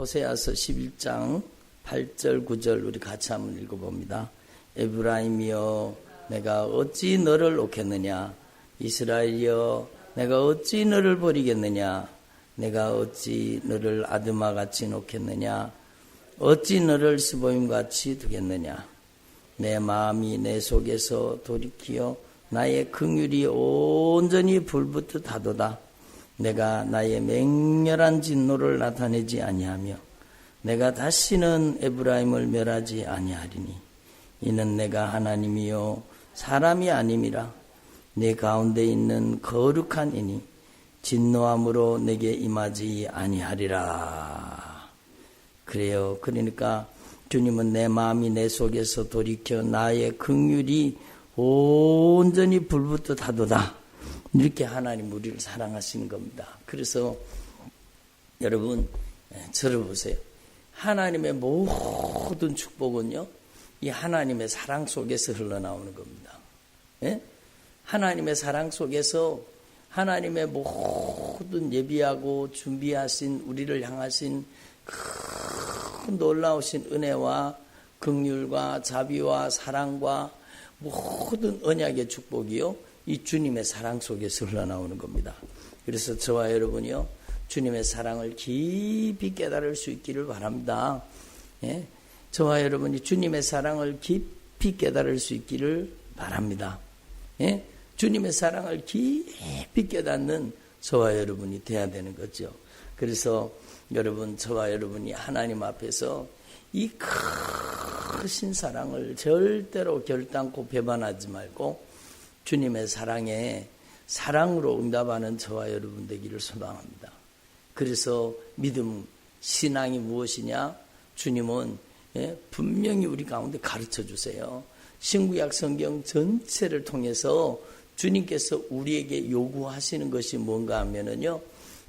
호세아서 11장 8절 9절 우리 같이 한번 읽어봅니다. 에브라임이여 내가 어찌 너를 놓겠느냐, 이스라엘이여 내가 어찌 너를 버리겠느냐, 내가 어찌 너를 아드마같이 놓겠느냐, 어찌 너를 스보임같이 두겠느냐. 내 마음이 내 속에서 돌이키어 나의 긍휼이 온전히 불붙듯 하도다. 내가 나의 맹렬한 진노를 나타내지 아니하며 내가 다시는 에브라임을 멸하지 아니하리니 이는 내가 하나님이요 사람이 아님이라. 내 가운데 있는 거룩한 이니 진노함으로 내게 임하지 아니하리라. 그래요. 그러니까 주님은 내 마음이 내 속에서 돌이켜 나의 긍휼이 온전히 불붙듯 하도다. 이렇게 하나님 우리를 사랑하시는 겁니다. 그래서 여러분 저를 보세요. 하나님의 모든 축복은요, 이 하나님의 사랑 속에서 흘러나오는 겁니다. 예? 하나님의 사랑 속에서 하나님의 모든 예비하고 준비하신 우리를 향하신 큰 놀라우신 은혜와 긍휼과 자비와 사랑과 모든 언약의 축복이요, 이 주님의 사랑 속에서 흘러나오는 겁니다. 그래서 저와 여러분이요, 주님의 사랑을 깊이 깨달을 수 있기를 바랍니다. 예? 저와 여러분이 주님의 사랑을 깊이 깨달을 수 있기를 바랍니다. 예? 주님의 사랑을 깊이 깨닫는 저와 여러분이 돼야 되는 거죠. 그래서 여러분, 저와 여러분이 하나님 앞에서 이 크신 사랑을 절대로 결단코 배반하지 말고 주님의 사랑에 사랑으로 응답하는 저와 여러분 되기를 소망합니다. 그래서 믿음, 신앙이 무엇이냐? 주님은 분명히 우리 가운데 가르쳐 주세요. 신구약 성경 전체를 통해서 주님께서 우리에게 요구하시는 것이 뭔가 하면은요,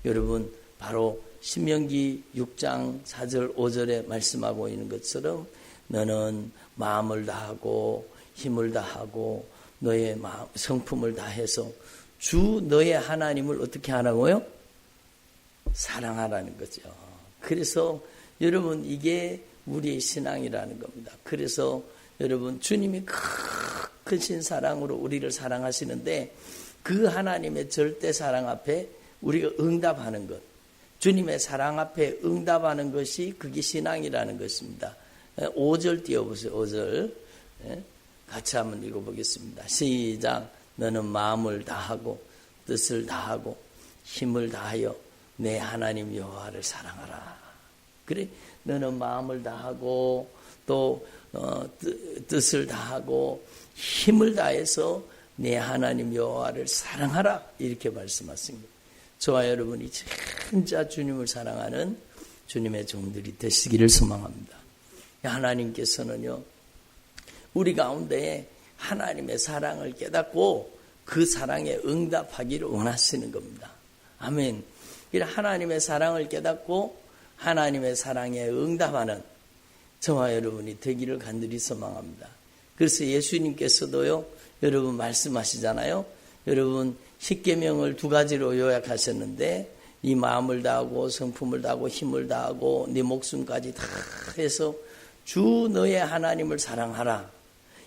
여러분 바로 신명기 6장 4절 5절에 말씀하고 있는 것처럼 너는 마음을 다하고 힘을 다하고 너의 마음, 성품을 다해서 주 너의 하나님을 어떻게 하라고요? 사랑하라는 거죠. 그래서 여러분 이게 우리의 신앙이라는 겁니다. 그래서 여러분 주님이 크신 사랑으로 우리를 사랑하시는데 그 하나님의 절대 사랑 앞에 우리가 응답하는 것, 주님의 사랑 앞에 응답하는 것이 그게 신앙이라는 것입니다. 5절 띄워보세요. 5절 같이 한번 읽어보겠습니다. 시작. 너는 마음을 다하고 뜻을 다하고 힘을 다하여 내 하나님 여호와를 사랑하라. 그래, 너는 마음을 다하고 또 뜻을 다하고 힘을 다해서 내 하나님 여호와를 사랑하라. 이렇게 말씀하십니다. 저와 여러분이 진짜 주님을 사랑하는 주님의 종들이 되시기를 소망합니다. 하나님께서는요, 우리 가운데 하나님의 사랑을 깨닫고 그 사랑에 응답하기를 원하시는 겁니다. 아멘. 하나님의 사랑을 깨닫고 하나님의 사랑에 응답하는 저와 여러분이 되기를 간절히 소망합니다. 그래서 예수님께서도요, 여러분 말씀하시잖아요. 여러분 10계명을 2가지로 요약하셨는데 네 마음을 다하고 성품을 다하고 힘을 다하고 네 목숨까지 다 해서 주 너의 하나님을 사랑하라.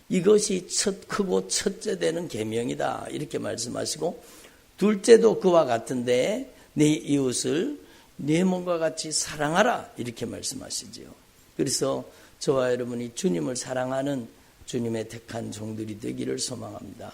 이것이 크고 첫째 되는 계명이다. 이렇게 말씀하시고 둘째도 그와 같은데 네 이웃을 네 몸과 같이 사랑하라. 이렇게 말씀하시지요. 그래서 저와 여러분이 주님을 사랑하는 주님의 택한 종들이 되기를 소망합니다.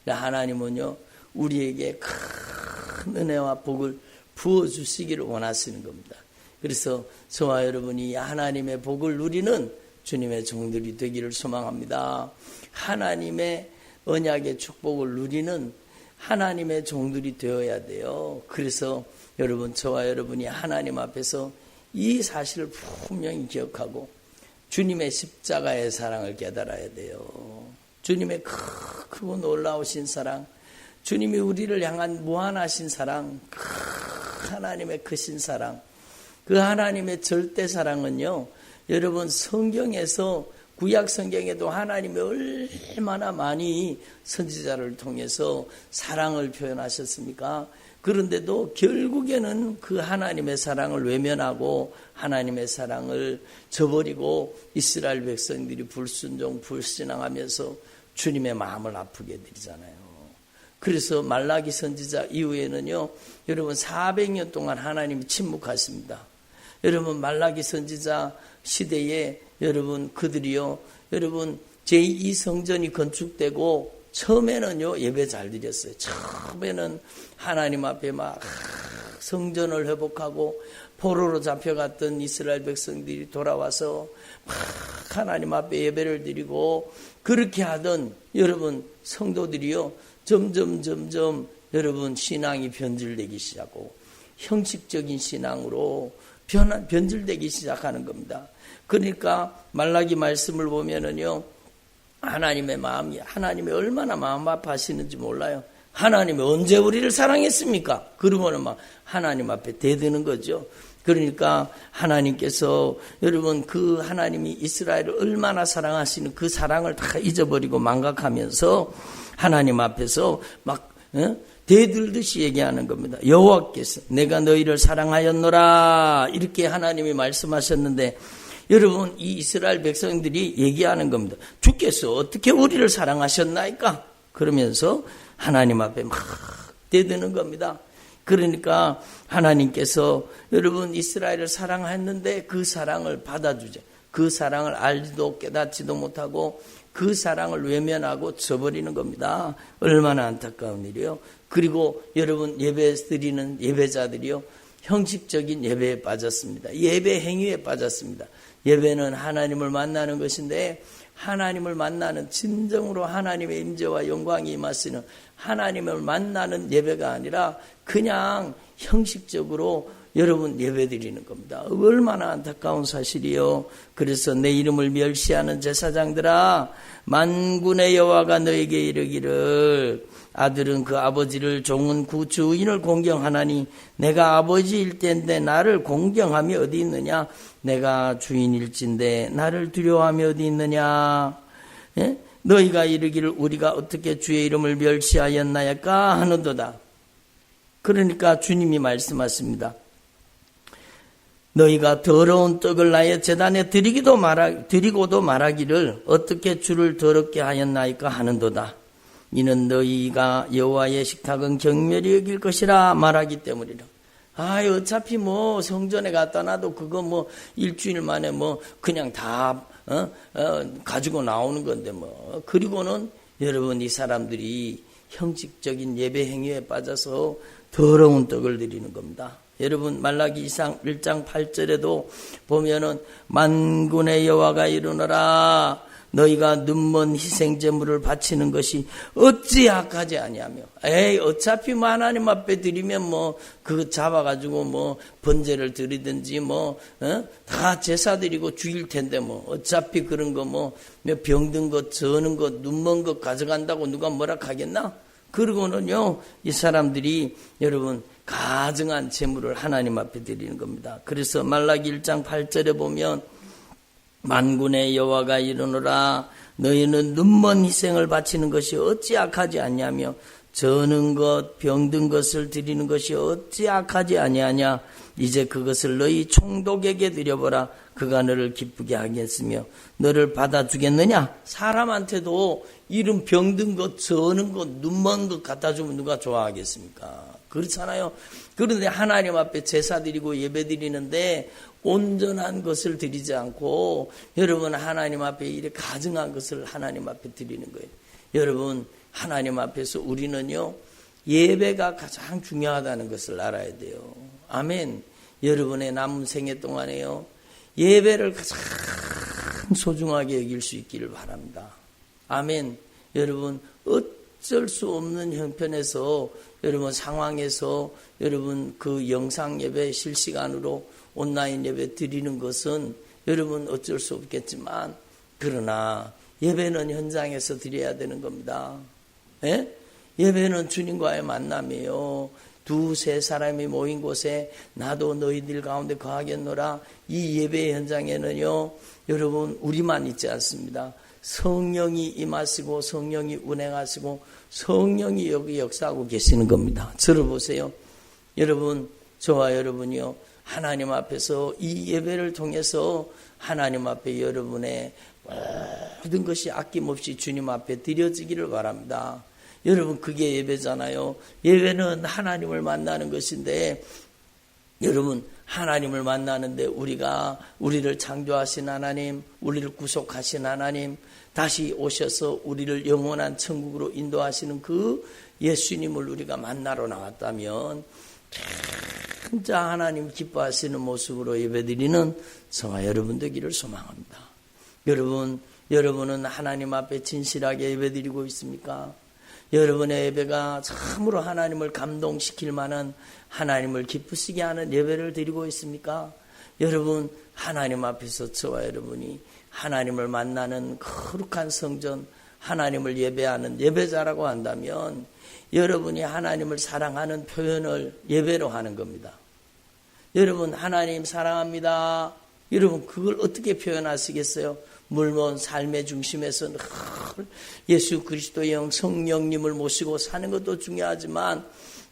하나님은요, 우리에게 큰 은혜와 복을 부어주시기를 원하시는 겁니다. 그래서 저와 여러분이 하나님의 복을 누리는 주님의 종들이 되기를 소망합니다. 하나님의 언약의 축복을 누리는 하나님의 종들이 되어야 돼요. 그래서 여러분, 저와 여러분이 하나님 앞에서 이 사실을 분명히 기억하고 주님의 십자가의 사랑을 깨달아야 돼요. 주님의 크고 놀라우신 사랑, 주님이 우리를 향한 무한하신 사랑, 하나님의 크신 사랑, 그 하나님의 절대 사랑은요, 여러분 성경에서 구약 성경에도 하나님이 얼마나 많이 선지자를 통해서 사랑을 표현하셨습니까? 그런데도 결국에는 그 하나님의 사랑을 외면하고 하나님의 사랑을 저버리고 이스라엘 백성들이 불순종, 불신앙하면서 주님의 마음을 아프게 드리잖아요. 그래서 말라기 선지자 이후에는요, 여러분 400년 동안 하나님이 침묵하십니다. 여러분 말라기 선지자 시대에 여러분 그들이요, 여러분 제2성전이 건축되고 처음에는요 예배 잘 드렸어요. 처음에는 하나님 앞에 막 성전을 회복하고 포로로 잡혀갔던 이스라엘 백성들이 돌아와서 막 하나님 앞에 예배를 드리고 그렇게 하던 여러분 성도들이요 점점 여러분 신앙이 변질되기 시작하고 형식적인 신앙으로 변질되기 시작하는 겁니다. 그러니까 말라기 말씀을 보면은요, 하나님의 마음이, 하나님이 얼마나 마음 아파하시는지 몰라요. 하나님이 언제 우리를 사랑했습니까? 그러고는 막 하나님 앞에 대드는 거죠. 그러니까 하나님께서 여러분 그 하나님이 이스라엘을 얼마나 사랑하시는 그 사랑을 다 잊어버리고 망각하면서 하나님 앞에서 막 대들듯이 얘기하는 겁니다. 여호와께서 내가 너희를 사랑하였노라 이렇게 하나님이 말씀하셨는데 여러분 이 이스라엘 백성들이 얘기하는 겁니다. 주께서 어떻게 우리를 사랑하셨나이까? 그러면서 하나님 앞에 막 대드는 겁니다. 그러니까 하나님께서 여러분 이스라엘을 사랑했는데 그 사랑을 받아주지, 그 사랑을 알지도 깨닫지도 못하고 그 사랑을 외면하고 저버리는 겁니다. 얼마나 안타까운 일이요. 그리고 여러분 예배 드리는 예배자들이요 형식적인 예배에 빠졌습니다. 예배 행위에 빠졌습니다. 예배는 하나님을 만나는 것인데 하나님을 만나는 진정으로 하나님의 임재와 영광이 임하시는 하나님을 만나는 예배가 아니라 그냥 형식적으로 여러분 예배 드리는 겁니다. 얼마나 안타까운 사실이요. 그래서 내 이름을 멸시하는 제사장들아 만군의 여호와가 너에게 이르기를 아들은 그 아버지를 종은 그 주인을 공경하나니 내가 아버지일 때인데 나를 공경함이 어디 있느냐. 내가 주인일진데 나를 두려워함이 어디 있느냐. 예? 너희가 이르기를 우리가 어떻게 주의 이름을 멸시하였나이까 하는도다. 그러니까 주님이 말씀하십니다. 너희가 더러운 떡을 나의 제단에 드리고도 말하기를 어떻게 주를 더럽게 하였나이까 하는도다. 이는 너희가 여호와의 식탁은 경멸히 여길 것이라 말하기 때문이라. 어차피 뭐 성전에 갖다 놔도 그거 뭐 일주일 만에 뭐 그냥 다 가지고 나오는 건데 뭐. 그리고는 여러분 이 사람들이 형식적인 예배 행위에 빠져서 더러운 떡을 드리는 겁니다. 여러분 말라기 1장 8절에도 보면은 만군의 여호와가 이르노라 너희가 눈먼 희생제물을 바치는 것이 어찌 악하지 아니하며 어차피 하나님 앞에 드리면 뭐 그거 잡아가지고 뭐 번제를 드리든지 뭐 다 제사 드리고 죽일 텐데 뭐 어차피 그런 거 뭐 병든 것 저는 것 눈먼 것 가져간다고 누가 뭐라 하겠나? 그러고는요 이 사람들이 여러분 가증한 제물을 하나님 앞에 드리는 겁니다. 그래서 말라기 1장 8절에 보면 만군의 여호와가 이르노라 너희는 눈먼 희생을 바치는 것이 어찌 악하지 않냐며 저는 것 병든 것을 드리는 것이 어찌 악하지 아니하냐. 이제 그것을 너희 총독에게 드려보라. 그가 너를 기쁘게 하겠으며 너를 받아주겠느냐. 사람한테도 이런 병든 것 저는 것 눈먼 것 갖다 주면 누가 좋아하겠습니까? 그렇잖아요. 그런데 하나님 앞에 제사 드리고 예배 드리는데 온전한 것을 드리지 않고 여러분 하나님 앞에 이렇게 가증한 것을 하나님 앞에 드리는 거예요. 여러분 하나님 앞에서 우리는요 예배가 가장 중요하다는 것을 알아야 돼요. 아멘. 여러분의 남은 생애 동안에요 예배를 가장 소중하게 여길 수 있기를 바랍니다. 아멘. 여러분 어쩔 수 없는 형편에서 여러분 상황에서 여러분 그 영상 예배 실시간으로 온라인 예배 드리는 것은 여러분 어쩔 수 없겠지만 그러나 예배는 현장에서 드려야 되는 겁니다. 예? 예배는 주님과의 만남이에요. 두세 사람이 모인 곳에 나도 너희들 가운데 거하겠노라. 이 예배 현장에는요 여러분 우리만 있지 않습니다. 성령이 임하시고 성령이 운행하시고 성령이 여기 역사하고 계시는 겁니다. 들어보세요. 여러분, 저와 여러분이요, 하나님 앞에서 이 예배를 통해서 하나님 앞에 여러분의 모든 것이 아낌없이 주님 앞에 드려지기를 바랍니다. 여러분, 그게 예배잖아요. 예배는 하나님을 만나는 것인데, 여러분, 하나님을 만나는데 우리를 창조하신 하나님, 우리를 구속하신 하나님, 다시 오셔서 우리를 영원한 천국으로 인도하시는 그 예수님을 우리가 만나러 나왔다면 진짜 하나님 기뻐하시는 모습으로 예배드리는 저와 여러분 되기를 소망합니다. 여러분은 하나님 앞에 진실하게 예배드리고 있습니까? 여러분의 예배가 참으로 하나님을 감동시킬 만한, 하나님을 기쁘시게 하는 예배를 드리고 있습니까? 여러분, 하나님 앞에서 저와 여러분이 하나님을 만나는 거룩한 성전, 하나님을 예배하는 예배자라고 한다면 여러분이 하나님을 사랑하는 표현을 예배로 하는 겁니다. 여러분, 하나님 사랑합니다. 여러분, 그걸 어떻게 표현하시겠어요? 물론 삶의 중심에서 예수 그리스도의 영 성령님을 모시고 사는 것도 중요하지만,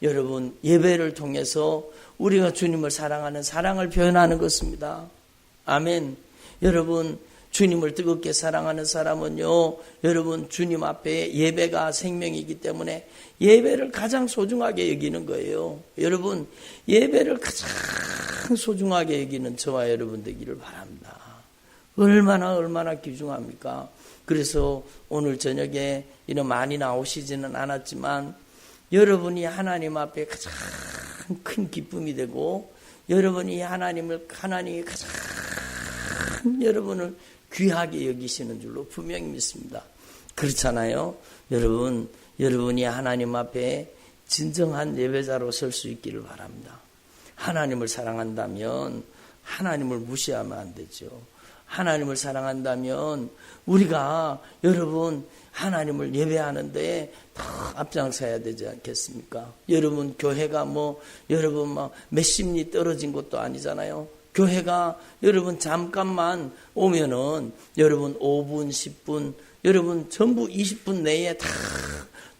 여러분, 예배를 통해서 우리가 주님을 사랑하는 사랑을 표현하는 것입니다. 아멘. 여러분, 주님을 뜨겁게 사랑하는 사람은요, 여러분, 주님 앞에 예배가 생명이기 때문에 예배를 가장 소중하게 여기는 거예요. 여러분, 예배를 가장 소중하게 여기는 저와 여러분 되기를 바랍니다. 얼마나 귀중합니까? 그래서 오늘 저녁에 이런 많이 나오시지는 않았지만 여러분이 하나님 앞에 가장 큰 기쁨이 되고, 여러분이 하나님이 가장 여러분을 귀하게 여기시는 줄로 분명히 믿습니다. 그렇잖아요. 여러분이 하나님 앞에 진정한 예배자로 설 수 있기를 바랍니다. 하나님을 사랑한다면 하나님을 무시하면 안 되죠. 하나님을 사랑한다면 우리가 여러분 하나님을 예배하는데 더 앞장서야 되지 않겠습니까? 여러분, 교회가 여러분 몇십 리 떨어진 것도 아니잖아요. 교회가 여러분 잠깐만 오면은 여러분 5분, 10분, 여러분 전부 20분 내에 다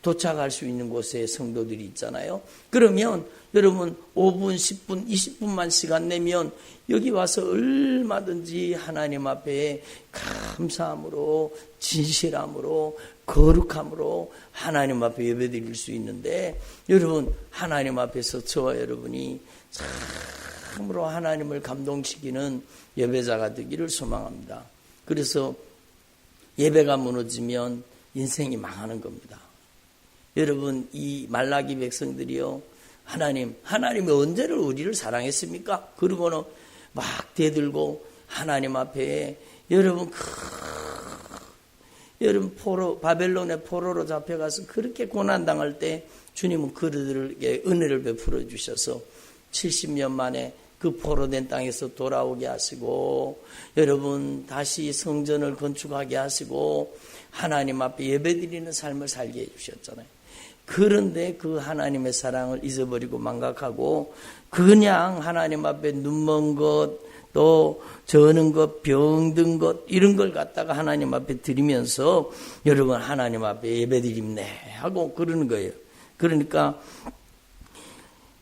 도착할 수 있는 곳에 성도들이 있잖아요. 그러면 여러분 5분, 10분, 20분만 시간 내면 여기 와서 얼마든지 하나님 앞에 감사함으로, 진실함으로, 거룩함으로 하나님 앞에 예배드릴 수 있는데, 여러분 하나님 앞에서 저와 여러분이 참으로 하나님을 감동시키는 예배자가 되기를 소망합니다. 그래서 예배가 무너지면 인생이 망하는 겁니다. 여러분, 이 말라기 백성들이요, 하나님이 언제를 우리를 사랑했습니까? 그러고는 막 대들고 하나님 앞에 여러분 바벨론의 포로로 잡혀가서 그렇게 고난당할 때 주님은 그들에게 은혜를 베풀어 주셔서 70년 만에 그 포로된 땅에서 돌아오게 하시고, 여러분 다시 성전을 건축하게 하시고 하나님 앞에 예배드리는 삶을 살게 해주셨잖아요. 그런데 그 하나님의 사랑을 잊어버리고 망각하고 그냥 하나님 앞에 눈먼 것, 또 저는 것, 병든 것, 이런 걸 갖다가 하나님 앞에 드리면서 여러분 하나님 앞에 예배드립네 하고 그러는 거예요. 그러니까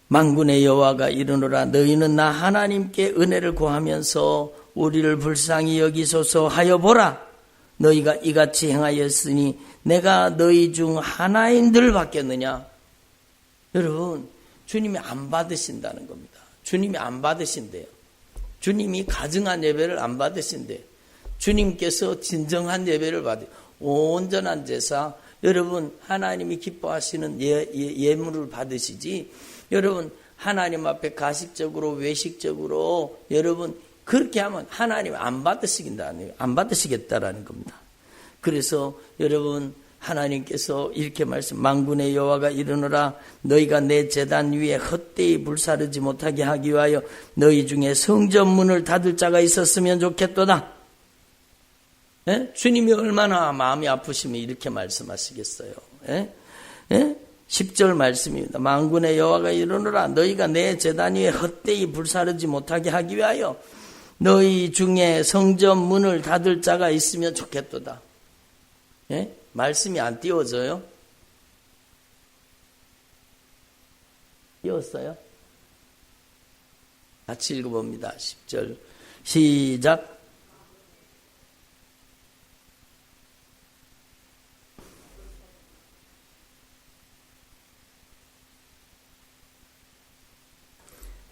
만군의 여호와가 이르노라, 너희는 나 하나님께 은혜를 구하면서 우리를 불쌍히 여기소서 하여 보라. 너희가 이같이 행하였으니 내가 너희 중 하나인들 받겠느냐. 여러분, 주님이 안 받으신다는 겁니다. 주님이 안 받으신대요. 주님이 가증한 예배를 안 받으신대요. 주님께서 진정한 예배를 받으세요. 온전한 제사, 여러분 하나님이 기뻐하시는 예물을 받으시지, 여러분 하나님 앞에 가식적으로 외식적으로 여러분 그렇게 하면 하나님 안 받으시겠다라는 겁니다. 그래서 여러분 하나님께서 이렇게 만군의 여호와가 이르노라, 너희가 내 제단 위에 헛되이 불사르지 못하게 하기 위하여 너희 중에 성전 문을 닫을 자가 있었으면 좋겠도다. 예? 주님이 얼마나 마음이 아프시면 이렇게 말씀하시겠어요. 예? 예? 10절 말씀입니다. 만군의 여호와가 이르노라, 너희가 내 제단 위에 헛되이 불사르지 못하게 하기 위하여 너희 중에 성전 문을 닫을 자가 있으면 좋겠도다. 예? 말씀이 안 띄워져요? 띄웠어요? 같이 읽어봅니다. 10절 시작.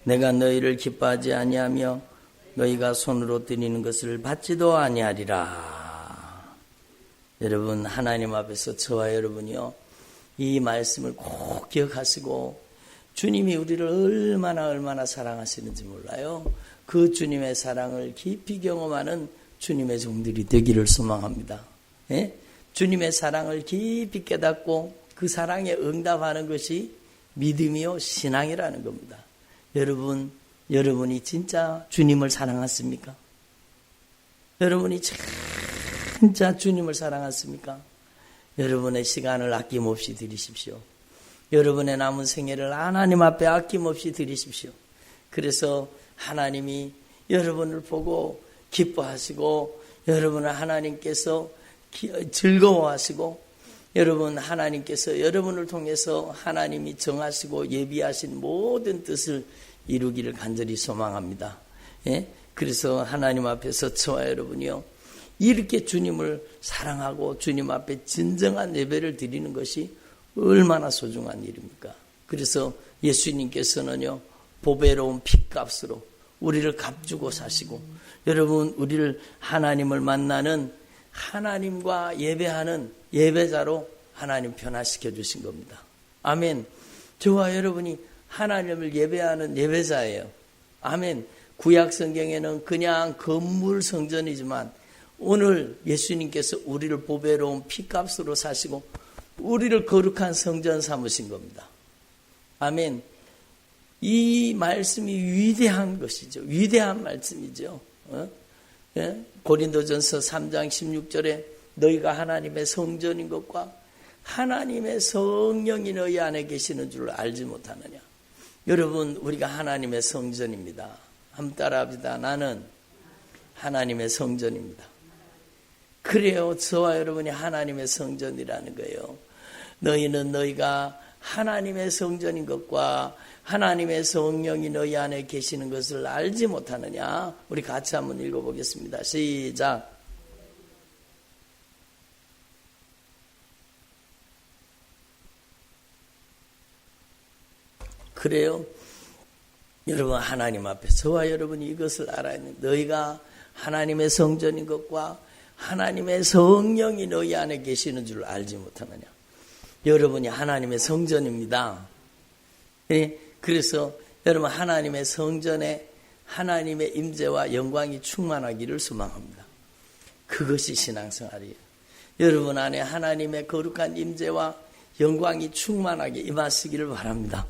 내가 너희를 기뻐하지 아니하며 너희가 손으로 드리는 것을 받지도 아니하리라. 여러분, 하나님 앞에서 저와 여러분이요, 이 말씀을 꼭 기억하시고, 주님이 우리를 얼마나 사랑하시는지 몰라요. 그 주님의 사랑을 깊이 경험하는 주님의 종들이 되기를 소망합니다. 예? 주님의 사랑을 깊이 깨닫고 그 사랑에 응답하는 것이 믿음이요 신앙이라는 겁니다. 여러분이 진짜 주님을 사랑하십니까? 여러분이 진짜 주님을 사랑하십니까? 여러분의 시간을 아낌없이 드리십시오. 여러분의 남은 생애를 하나님 앞에 아낌없이 드리십시오. 그래서 하나님이 여러분을 보고 기뻐하시고, 여러분을 하나님께서 즐거워하시고, 하나님께서 여러분을 통해서 하나님이 정하시고 예비하신 모든 뜻을 이루기를 간절히 소망합니다. 예? 그래서 하나님 앞에서 저와 여러분이요, 이렇게 주님을 사랑하고 주님 앞에 진정한 예배를 드리는 것이 얼마나 소중한 일입니까? 그래서 예수님께서는요, 보배로운 핏값으로 우리를 값주고 사시고, 여러분, 우리를 하나님을 만나는, 하나님과 예배하는 예배자로 하나님 변화시켜 주신 겁니다. 아멘. 저와 여러분이 하나님을 예배하는 예배자예요. 아멘. 구약 성경에는 그냥 건물 성전이지만 오늘 예수님께서 우리를 보배로운 핏값으로 사시고 우리를 거룩한 성전 삼으신 겁니다. 아멘. 이 말씀이 위대한 것이죠. 위대한 말씀이죠. 예? 고린도전서 3장 16절에 너희가 하나님의 성전인 것과 하나님의 성령이 너희 안에 계시는 줄 알지 못하느냐. 여러분, 우리가 하나님의 성전입니다. 한번 따라합시다. 나는 하나님의 성전입니다. 그래요. 저와 여러분이 하나님의 성전이라는 거예요. 너희는 너희가 하나님의 성전인 것과 하나님의 성령이 너희 안에 계시는 것을 알지 못하느냐. 우리 같이 한번 읽어보겠습니다. 시작. 그래요. 여러분, 하나님 앞에 저와 여러분이 이것을 알아야 해요. 너희가 하나님의 성전인 것과 하나님의 성령이 너희 안에 계시는 줄 알지 못하느냐. 여러분이 하나님의 성전입니다. 그래서 여러분, 하나님의 성전에 하나님의 임재와 영광이 충만하기를 소망합니다. 그것이 신앙생활이에요. 여러분 안에 하나님의 거룩한 임재와 영광이 충만하게 임하시기를 바랍니다.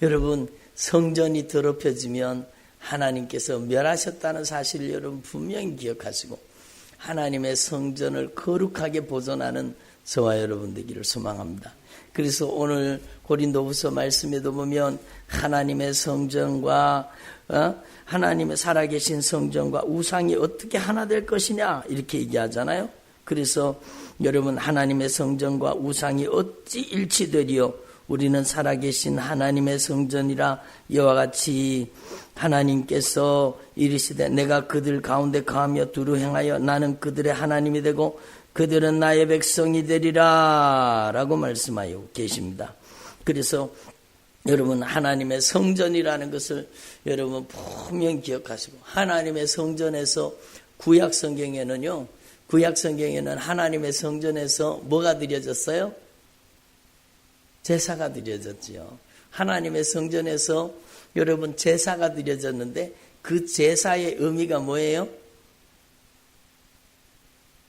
여러분, 성전이 더럽혀지면 하나님께서 멸하셨다는 사실을 여러분 분명히 기억하시고 하나님의 성전을 거룩하게 보존하는 저와 여러분 되기를 소망합니다. 그래서 오늘 고린도후서 말씀에도 보면 하나님의 성전과 하나님의 살아계신 성전과 우상이 어떻게 하나 될 것이냐 이렇게 얘기하잖아요. 그래서 여러분, 하나님의 성전과 우상이 어찌 일치되리요? 우리는 살아계신 하나님의 성전이라 이와 같이 하나님께서 이르시되 내가 그들 가운데 거하며 두루 행하여 나는 그들의 하나님이 되고 그들은 나의 백성이 되리라 라고 말씀하여 계십니다. 그래서 여러분, 하나님의 성전이라는 것을 여러분 분명히 기억하시고, 하나님의 성전에서 구약 성경에는 하나님의 성전에서 뭐가 드려졌어요? 제사가 드려졌지요. 하나님의 성전에서 여러분 제사가 드려졌는데 그 제사의 의미가 뭐예요?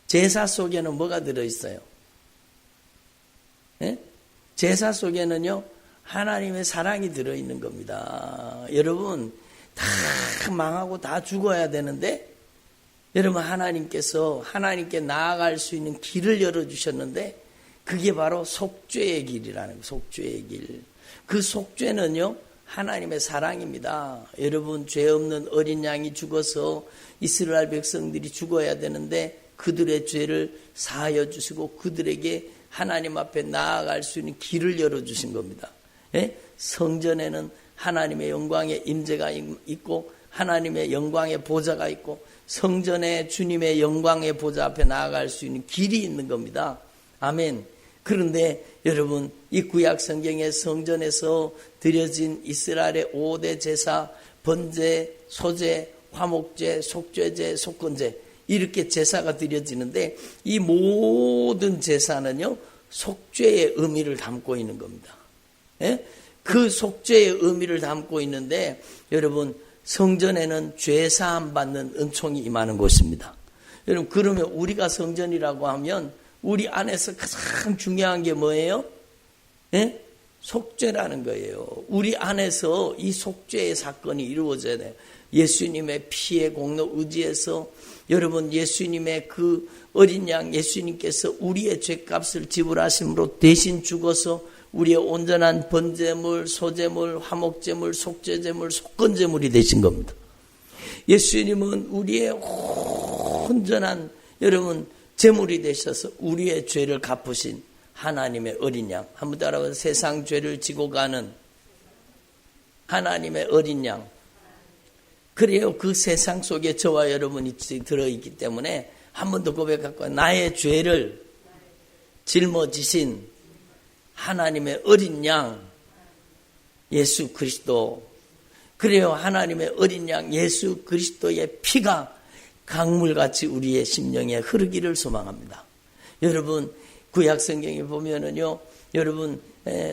제사 속에는 뭐가 들어있어요? 예? 제사 속에는요, 하나님의 사랑이 들어있는 겁니다. 여러분, 다 망하고 다 죽어야 되는데 여러분, 하나님께서 하나님께 나아갈 수 있는 길을 열어주셨는데 그게 바로 속죄의 길이라는 거예요. 속죄의 길. 그 속죄는요, 하나님의 사랑입니다. 여러분, 죄 없는 어린 양이 죽어서 이스라엘 백성들이 죽어야 되는데 그들의 죄를 사하여 주시고 그들에게 하나님 앞에 나아갈 수 있는 길을 열어주신 겁니다. 예? 성전에는 하나님의 영광의 임재가 있고 하나님의 영광의 보좌가 있고 성전에 주님의 영광의 보좌 앞에 나아갈 수 있는 길이 있는 겁니다. 아멘. 그런데 여러분, 이 구약 성경의 성전에서 드려진 이스라엘의 5대 제사, 번제, 소제, 화목제, 속죄제, 속건제, 이렇게 제사가 드려지는데 이 모든 제사는요 속죄의 의미를 담고 있는 겁니다. 예? 그 속죄의 의미를 담고 있는데 여러분, 성전에는 죄사함 받는 은총이 임하는 곳입니다. 여러분, 그러면 우리가 성전이라고 하면 우리 안에서 가장 중요한 게 뭐예요? 예? 속죄라는 거예요. 우리 안에서 이 속죄의 사건이 이루어져야 돼요. 예수님의 피의 공로 의지해서 여러분, 예수님의 그 어린 양 예수님께서 우리의 죄값을 지불하심으로 대신 죽어서 우리의 온전한 번제물, 소제물, 화목제물, 속죄제물, 속건제물이 되신 겁니다. 예수님은 우리의 온전한 여러분 제물이 되셔서 우리의 죄를 갚으신 하나님의 어린 양. 한번 따라서 세상 죄를 지고 가는 하나님의 어린 양. 그래요. 그 세상 속에 저와 여러분이 들어있기 때문에 한 번 더 고백할까요? 나의 죄를 짊어지신 하나님의 어린 양 예수 그리스도. 그래요. 하나님의 어린 양 예수 그리스도의 피가 강물같이 우리의 심령에 흐르기를 소망합니다. 여러분, 구약 성경에 보면은요, 여러분,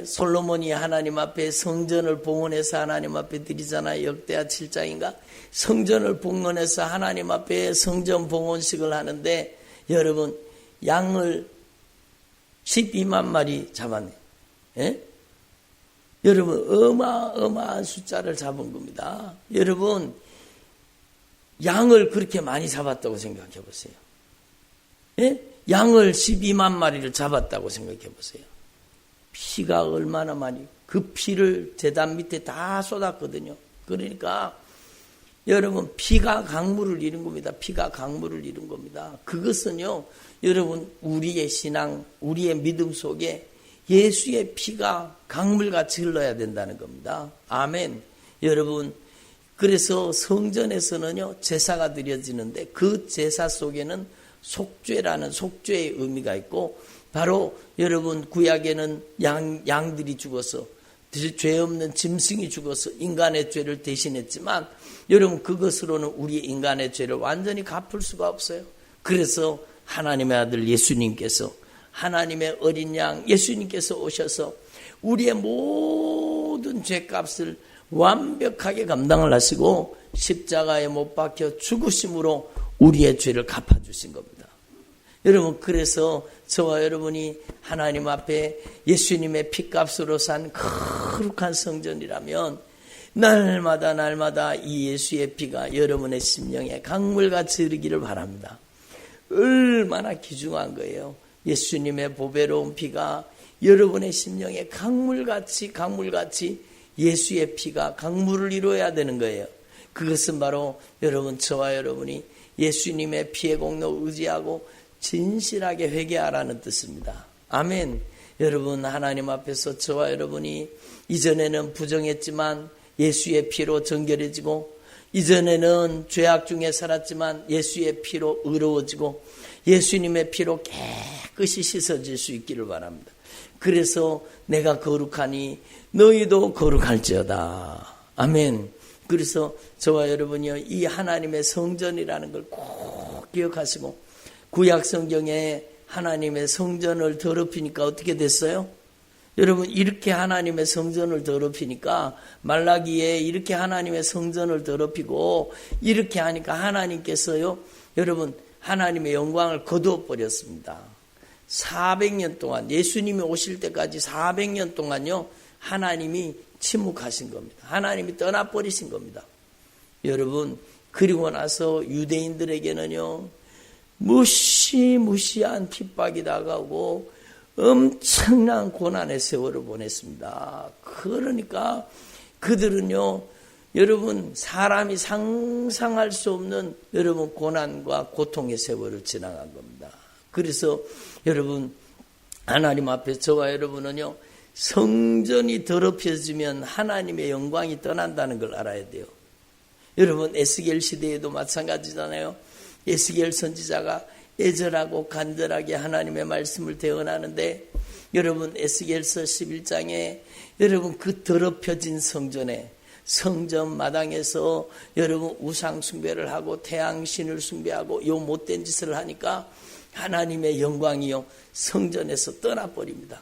솔로몬이 하나님 앞에 성전을 봉헌해서 하나님 앞에 드리잖아요. 역대하 7장인가? 성전을 봉헌해서 하나님 앞에 성전 봉헌식을 하는데 여러분, 양을 12만 마리 잡았네요. 예? 여러분, 어마어마한 숫자를 잡은 겁니다. 여러분, 양을 그렇게 많이 잡았다고 생각해 보세요. 예? 양을 12만 마리를 잡았다고 생각해 보세요. 피가 얼마나 많이, 그 피를 제단 밑에 다 쏟았거든요. 그러니까 여러분, 피가 강물을 이룬 겁니다. 피가 강물을 이룬 겁니다. 그것은요, 여러분, 우리의 신앙, 우리의 믿음 속에 예수의 피가 강물같이 흘러야 된다는 겁니다. 아멘. 여러분, 그래서 성전에서는요 제사가 드려지는데 그 제사 속에는 속죄라는 속죄의 의미가 있고, 바로 여러분 구약에는 양들이 죽어서 죄 없는 짐승이 죽어서 인간의 죄를 대신했지만 여러분 그것으로는 우리의 인간의 죄를 완전히 갚을 수가 없어요. 그래서 하나님의 아들 예수님께서, 하나님의 어린 양 예수님께서 오셔서 우리의 모든 죄값을 완벽하게 감당을 하시고 십자가에 못 박혀 죽으심으로 우리의 죄를 갚아주신 겁니다. 여러분, 그래서 저와 여러분이 하나님 앞에 예수님의 피값으로 산 거룩한 성전이라면 날마다 이 예수의 피가 여러분의 심령에 강물같이 흐르기를 바랍니다. 얼마나 귀중한 거예요. 예수님의 보배로운 피가 여러분의 심령에 강물같이 예수의 피가 강물을 이루어야 되는 거예요. 그것은 바로 여러분, 저와 여러분이 예수님의 피의 공로 의지하고 진실하게 회개하라는 뜻입니다. 아멘. 여러분, 하나님 앞에서 저와 여러분이 이전에는 부정했지만 예수의 피로 정결해지고, 이전에는 죄악 중에 살았지만 예수의 피로 의로워지고 예수님의 피로 깨끗이 씻어질 수 있기를 바랍니다. 그래서 내가 거룩하니 너희도 거룩할지어다. 아멘. 그래서 저와 여러분이요, 이 하나님의 성전이라는 걸 꼭 기억하시고, 구약 성경에 하나님의 성전을 더럽히니까 어떻게 됐어요? 여러분, 이렇게 하나님의 성전을 더럽히니까, 말라기에 이렇게 하나님의 성전을 더럽히고 이렇게 하니까 하나님께서요, 여러분, 하나님의 영광을 거두어 버렸습니다. 400년 동안, 예수님이 오실 때까지 400년 동안요 하나님이 침묵하신 겁니다. 하나님이 떠나버리신 겁니다. 여러분, 그리고 나서 유대인들에게는요 무시무시한 핍박이 다가오고 엄청난 고난의 세월을 보냈습니다. 그러니까 그들은요, 여러분, 사람이 상상할 수 없는 여러분 고난과 고통의 세월을 지나간 겁니다. 그래서 여러분, 하나님 앞에 저와 여러분은요 성전이 더럽혀지면 하나님의 영광이 떠난다는 걸 알아야 돼요. 여러분 에스겔 시대에도 마찬가지잖아요. 에스겔 선지자가 애절하고 간절하게 하나님의 말씀을 대언하는데 여러분 에스겔서 11장에 여러분 그 더럽혀진 성전에 성전 마당에서 여러분 우상 숭배를 하고 태양신을 숭배하고 요 못된 짓을 하니까 하나님의 영광이요 성전에서 떠나버립니다.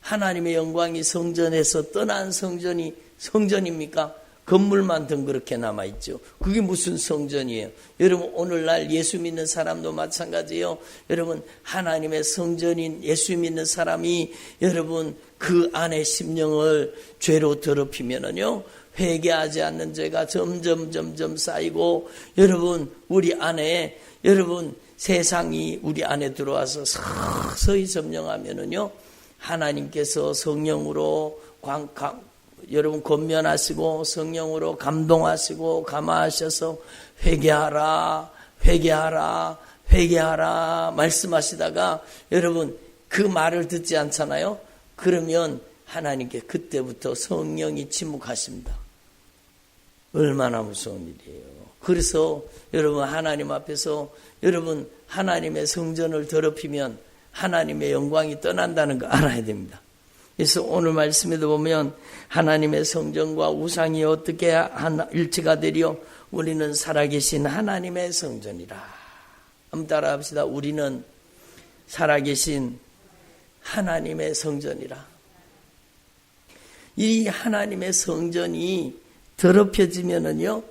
하나님의 영광이 성전에서 떠난 성전이 성전입니까? 건물만 덩그렇게 남아있죠. 그게 무슨 성전이에요? 여러분 오늘날 예수 믿는 사람도 마찬가지예요. 여러분 하나님의 성전인 예수 믿는 사람이 여러분 그 안에 심령을 죄로 더럽히면은요 회개하지 않는 죄가 점점 쌓이고 여러분 우리 안에 여러분 세상이 우리 안에 들어와서 서서히 점령하면은요 하나님께서 성령으로 여러분 권면하시고 성령으로 감동하시고 감화하셔서 회개하라 말씀하시다가 여러분 그 말을 듣지 않잖아요. 그러면 하나님께 그때부터 성령이 침묵하십니다. 얼마나 무서운 일이에요. 그래서 여러분 하나님 앞에서 여러분 하나님의 성전을 더럽히면 하나님의 영광이 떠난다는 거 알아야 됩니다. 그래서 오늘 말씀에도 보면 하나님의 성전과 우상이 어떻게 일치가 되리요? 우리는 살아계신 하나님의 성전이라. 한번 따라합시다. 우리는 살아계신 하나님의 성전이라. 이 하나님의 성전이 더럽혀지면은요,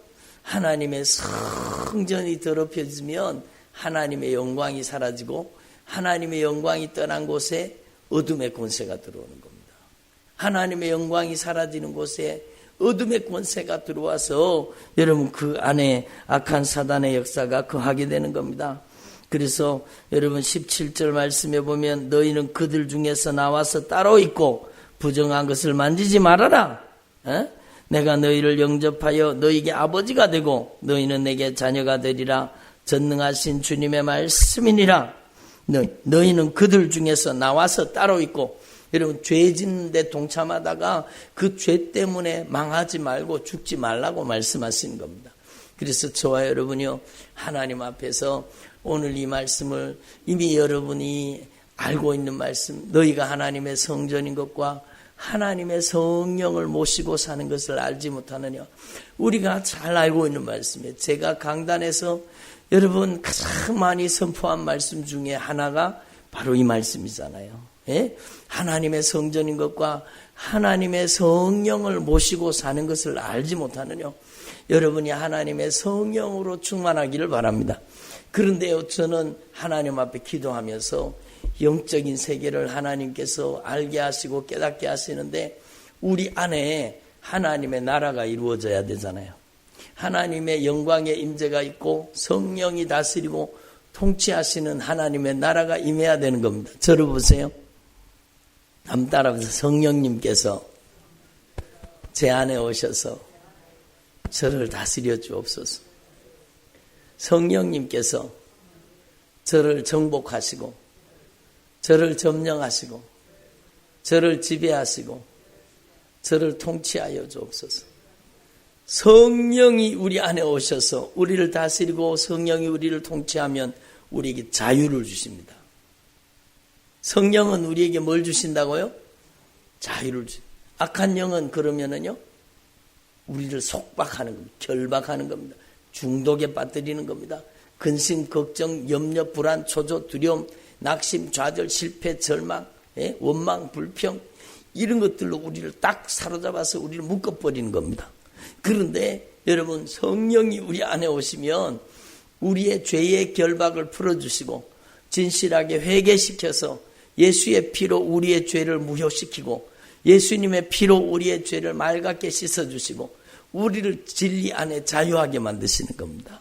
하나님의 성전이 더럽혀지면 하나님의 영광이 사라지고 하나님의 영광이 떠난 곳에 어둠의 권세가 들어오는 겁니다. 하나님의 영광이 사라지는 곳에 어둠의 권세가 들어와서 여러분 그 안에 악한 사단의 역사가 거하게 되는 겁니다. 그래서 여러분 17절 말씀에 보면 너희는 그들 중에서 나와서 따로 있고 부정한 것을 만지지 말아라. 내가 너희를 영접하여 너희에게 아버지가 되고 너희는 내게 자녀가 되리라. 전능하신 주님의 말씀이니라. 너희는 그들 중에서 나와서 따로 있고 여러분 죄 짓는데 동참하다가 그 죄 때문에 망하지 말고 죽지 말라고 말씀하시는 겁니다. 그래서 저와 여러분이요 하나님 앞에서 오늘 이 말씀을 이미 여러분이 알고 있는 말씀 너희가 하나님의 성전인 것과 하나님의 성령을 모시고 사는 것을 알지 못하느냐. 우리가 잘 알고 있는 말씀이에요. 제가 강단에서 여러분 가장 많이 선포한 말씀 중에 하나가 바로 이 말씀이잖아요. 예? 하나님의 성전인 것과 하나님의 성령을 모시고 사는 것을 알지 못하느냐. 여러분이 하나님의 성령으로 충만하기를 바랍니다. 그런데요 저는 하나님 앞에 기도하면서 영적인 세계를 하나님께서 알게 하시고 깨닫게 하시는데 우리 안에 하나님의 나라가 이루어져야 되잖아요. 하나님의 영광의 임재가 있고 성령이 다스리고 통치하시는 하나님의 나라가 임해야 되는 겁니다. 저를 보세요. 한번 따라하면서 성령님께서 제 안에 오셔서 저를 다스려 주옵소서. 성령님께서 저를 정복하시고 저를 점령하시고 저를 지배하시고 저를 통치하여 주옵소서. 성령이 우리 안에 오셔서 우리를 다스리고 성령이 우리를 통치하면 우리에게 자유를 주십니다. 성령은 우리에게 뭘 주신다고요? 자유를 주십니다. 악한 영은 그러면은요 우리를 속박하는 겁니다. 결박하는 겁니다. 중독에 빠뜨리는 겁니다. 근심, 걱정, 염려, 불안, 초조, 두려움, 낙심, 좌절, 실패, 절망, 원망, 불평 이런 것들로 우리를 딱 사로잡아서 우리를 묶어버리는 겁니다. 그런데 여러분 성령이 우리 안에 오시면 우리의 죄의 결박을 풀어주시고 진실하게 회개시켜서 예수의 피로 우리의 죄를 무효시키고 예수님의 피로 우리의 죄를 맑게 씻어주시고 우리를 진리 안에 자유하게 만드시는 겁니다.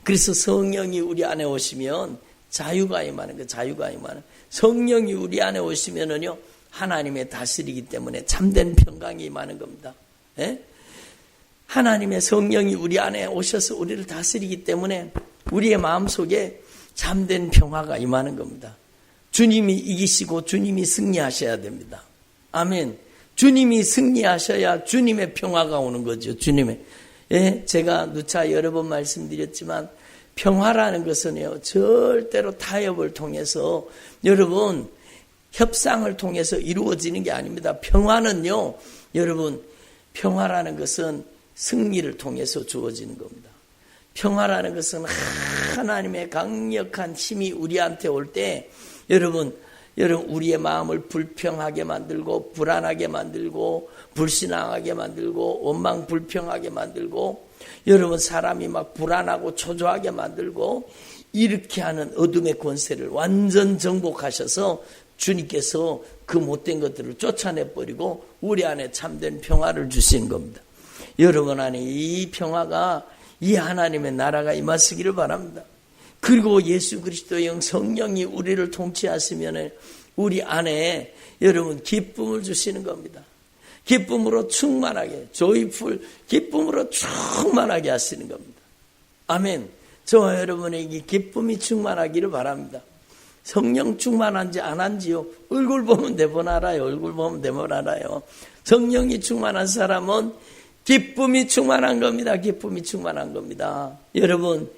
그래서 성령이 우리 안에 오시면 자유가 임하는 거, 자유가 임하는. 성령이 우리 안에 오시면은요 하나님의 다스리기 때문에 참된 평강이 임하는 겁니다. 예? 하나님의 성령이 우리 안에 오셔서 우리를 다스리기 때문에 우리의 마음속에 참된 평화가 임하는 겁니다. 주님이 이기시고 주님이 승리하셔야 됩니다. 아멘. 주님이 승리하셔야 주님의 평화가 오는 거죠. 주님의. 예, 제가 누차 여러 번 말씀드렸지만 평화라는 것은요, 절대로 타협을 통해서 여러분 협상을 통해서 이루어지는 게 아닙니다. 평화는요, 여러분 평화라는 것은 승리를 통해서 주어지는 겁니다. 평화라는 것은 하나님의 강력한 힘이 우리한테 올 때 여러분 우리의 마음을 불평하게 만들고 불안하게 만들고 불신앙하게 만들고 원망 불평하게 만들고 여러분 사람이 막 불안하고 초조하게 만들고 이렇게 하는 어둠의 권세를 완전 정복하셔서 주님께서 그 못된 것들을 쫓아내버리고 우리 안에 참된 평화를 주신 겁니다. 여러분 안에 이 평화가 이 하나님의 나라가 임하시기를 바랍니다. 그리고 예수 그리스도의 영 성령이 우리를 통치하시면 우리 안에 여러분 기쁨을 주시는 겁니다. 기쁨으로 충만하게 조이풀 기쁨으로 충만하게 하시는 겁니다. 아멘. 저와 여러분에게 기쁨이 충만하기를 바랍니다. 성령 충만한지 안 한지요? 얼굴 보면 대본 알아요. 얼굴 보면 대본 알아요. 성령이 충만한 사람은 기쁨이 충만한 겁니다. 기쁨이 충만한 겁니다. 여러분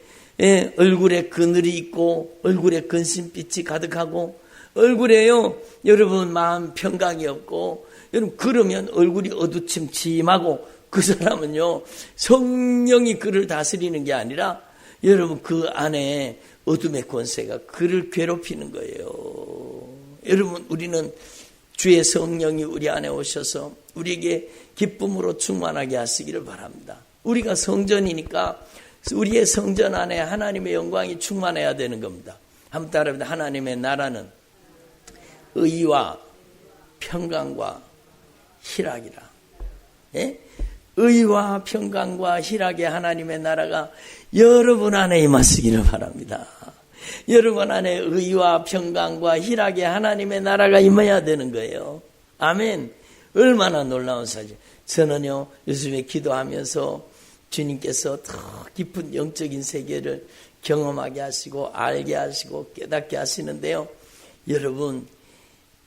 얼굴에 그늘이 있고 얼굴에 근심빛이 가득하고 얼굴에요 여러분 마음 평강이 없고 여러분 그러면 얼굴이 어두침침하고 그 사람은요 성령이 그를 다스리는 게 아니라 여러분 그 안에 어둠의 권세가 그를 괴롭히는 거예요. 여러분 우리는 주의 성령이 우리 안에 오셔서 우리에게 기쁨으로 충만하게 하시기를 바랍니다. 우리가 성전이니까 우리의 성전 안에 하나님의 영광이 충만해야 되는 겁니다. 한번 따라합니다. 하나님의 나라는 의와 평강과 희락이라. 예? 의와 평강과 희락의 하나님의 나라가 여러분 안에 임하시기를 바랍니다. 여러분 안에 의와 평강과 희락의 하나님의 나라가 임해야 되는 거예요. 아멘. 얼마나 놀라운 사실. 저는요 요즘에 기도하면서 주님께서 더 깊은 영적인 세계를 경험하게 하시고 알게 하시고 깨닫게 하시는데요. 여러분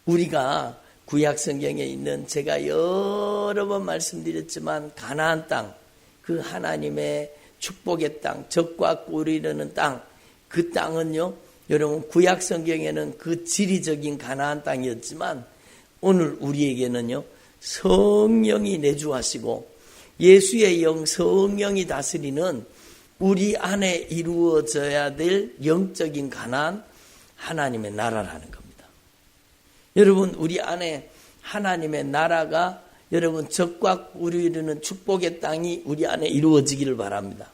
우리가 구약 성경에 있는 제가 여러 번 말씀드렸지만 가나안 땅, 그 하나님의 축복의 땅, 적과 꿀이 흐르는 땅, 그 땅은요 여러분 구약 성경에는 그 지리적인 가나안 땅이었지만 오늘 우리에게는요 성령이 내주하시고 예수의 영 성령이 다스리는 우리 안에 이루어져야 될 영적인 가나안 하나님의 나라라는 겁니다. 여러분 우리 안에 하나님의 나라가 여러분 적과 꿀이 이르는 축복의 땅이 우리 안에 이루어지기를 바랍니다.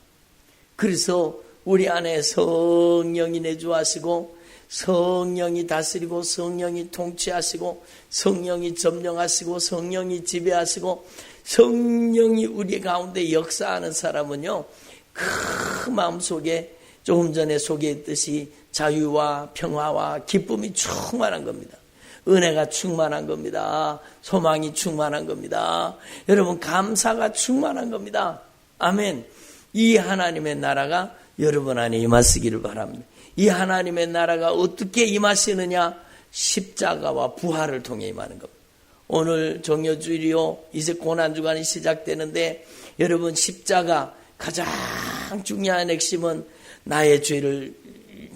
그래서 우리 안에 성령이 내주하시고 성령이 다스리고 성령이 통치하시고 성령이 점령하시고 성령이 지배하시고 성령이 우리 가운데 역사하는 사람은요 그 마음속에 조금 전에 소개했듯이 자유와 평화와 기쁨이 충만한 겁니다. 은혜가 충만한 겁니다. 소망이 충만한 겁니다. 여러분 감사가 충만한 겁니다. 아멘. 이 하나님의 나라가 여러분 안에 임하시기를 바랍니다. 이 하나님의 나라가 어떻게 임하시느냐? 십자가와 부활을 통해 임하는 겁니다. 오늘 정여주일이요 이제 고난주간이 시작되는데 여러분 십자가 가장 중요한 핵심은 나의 죄를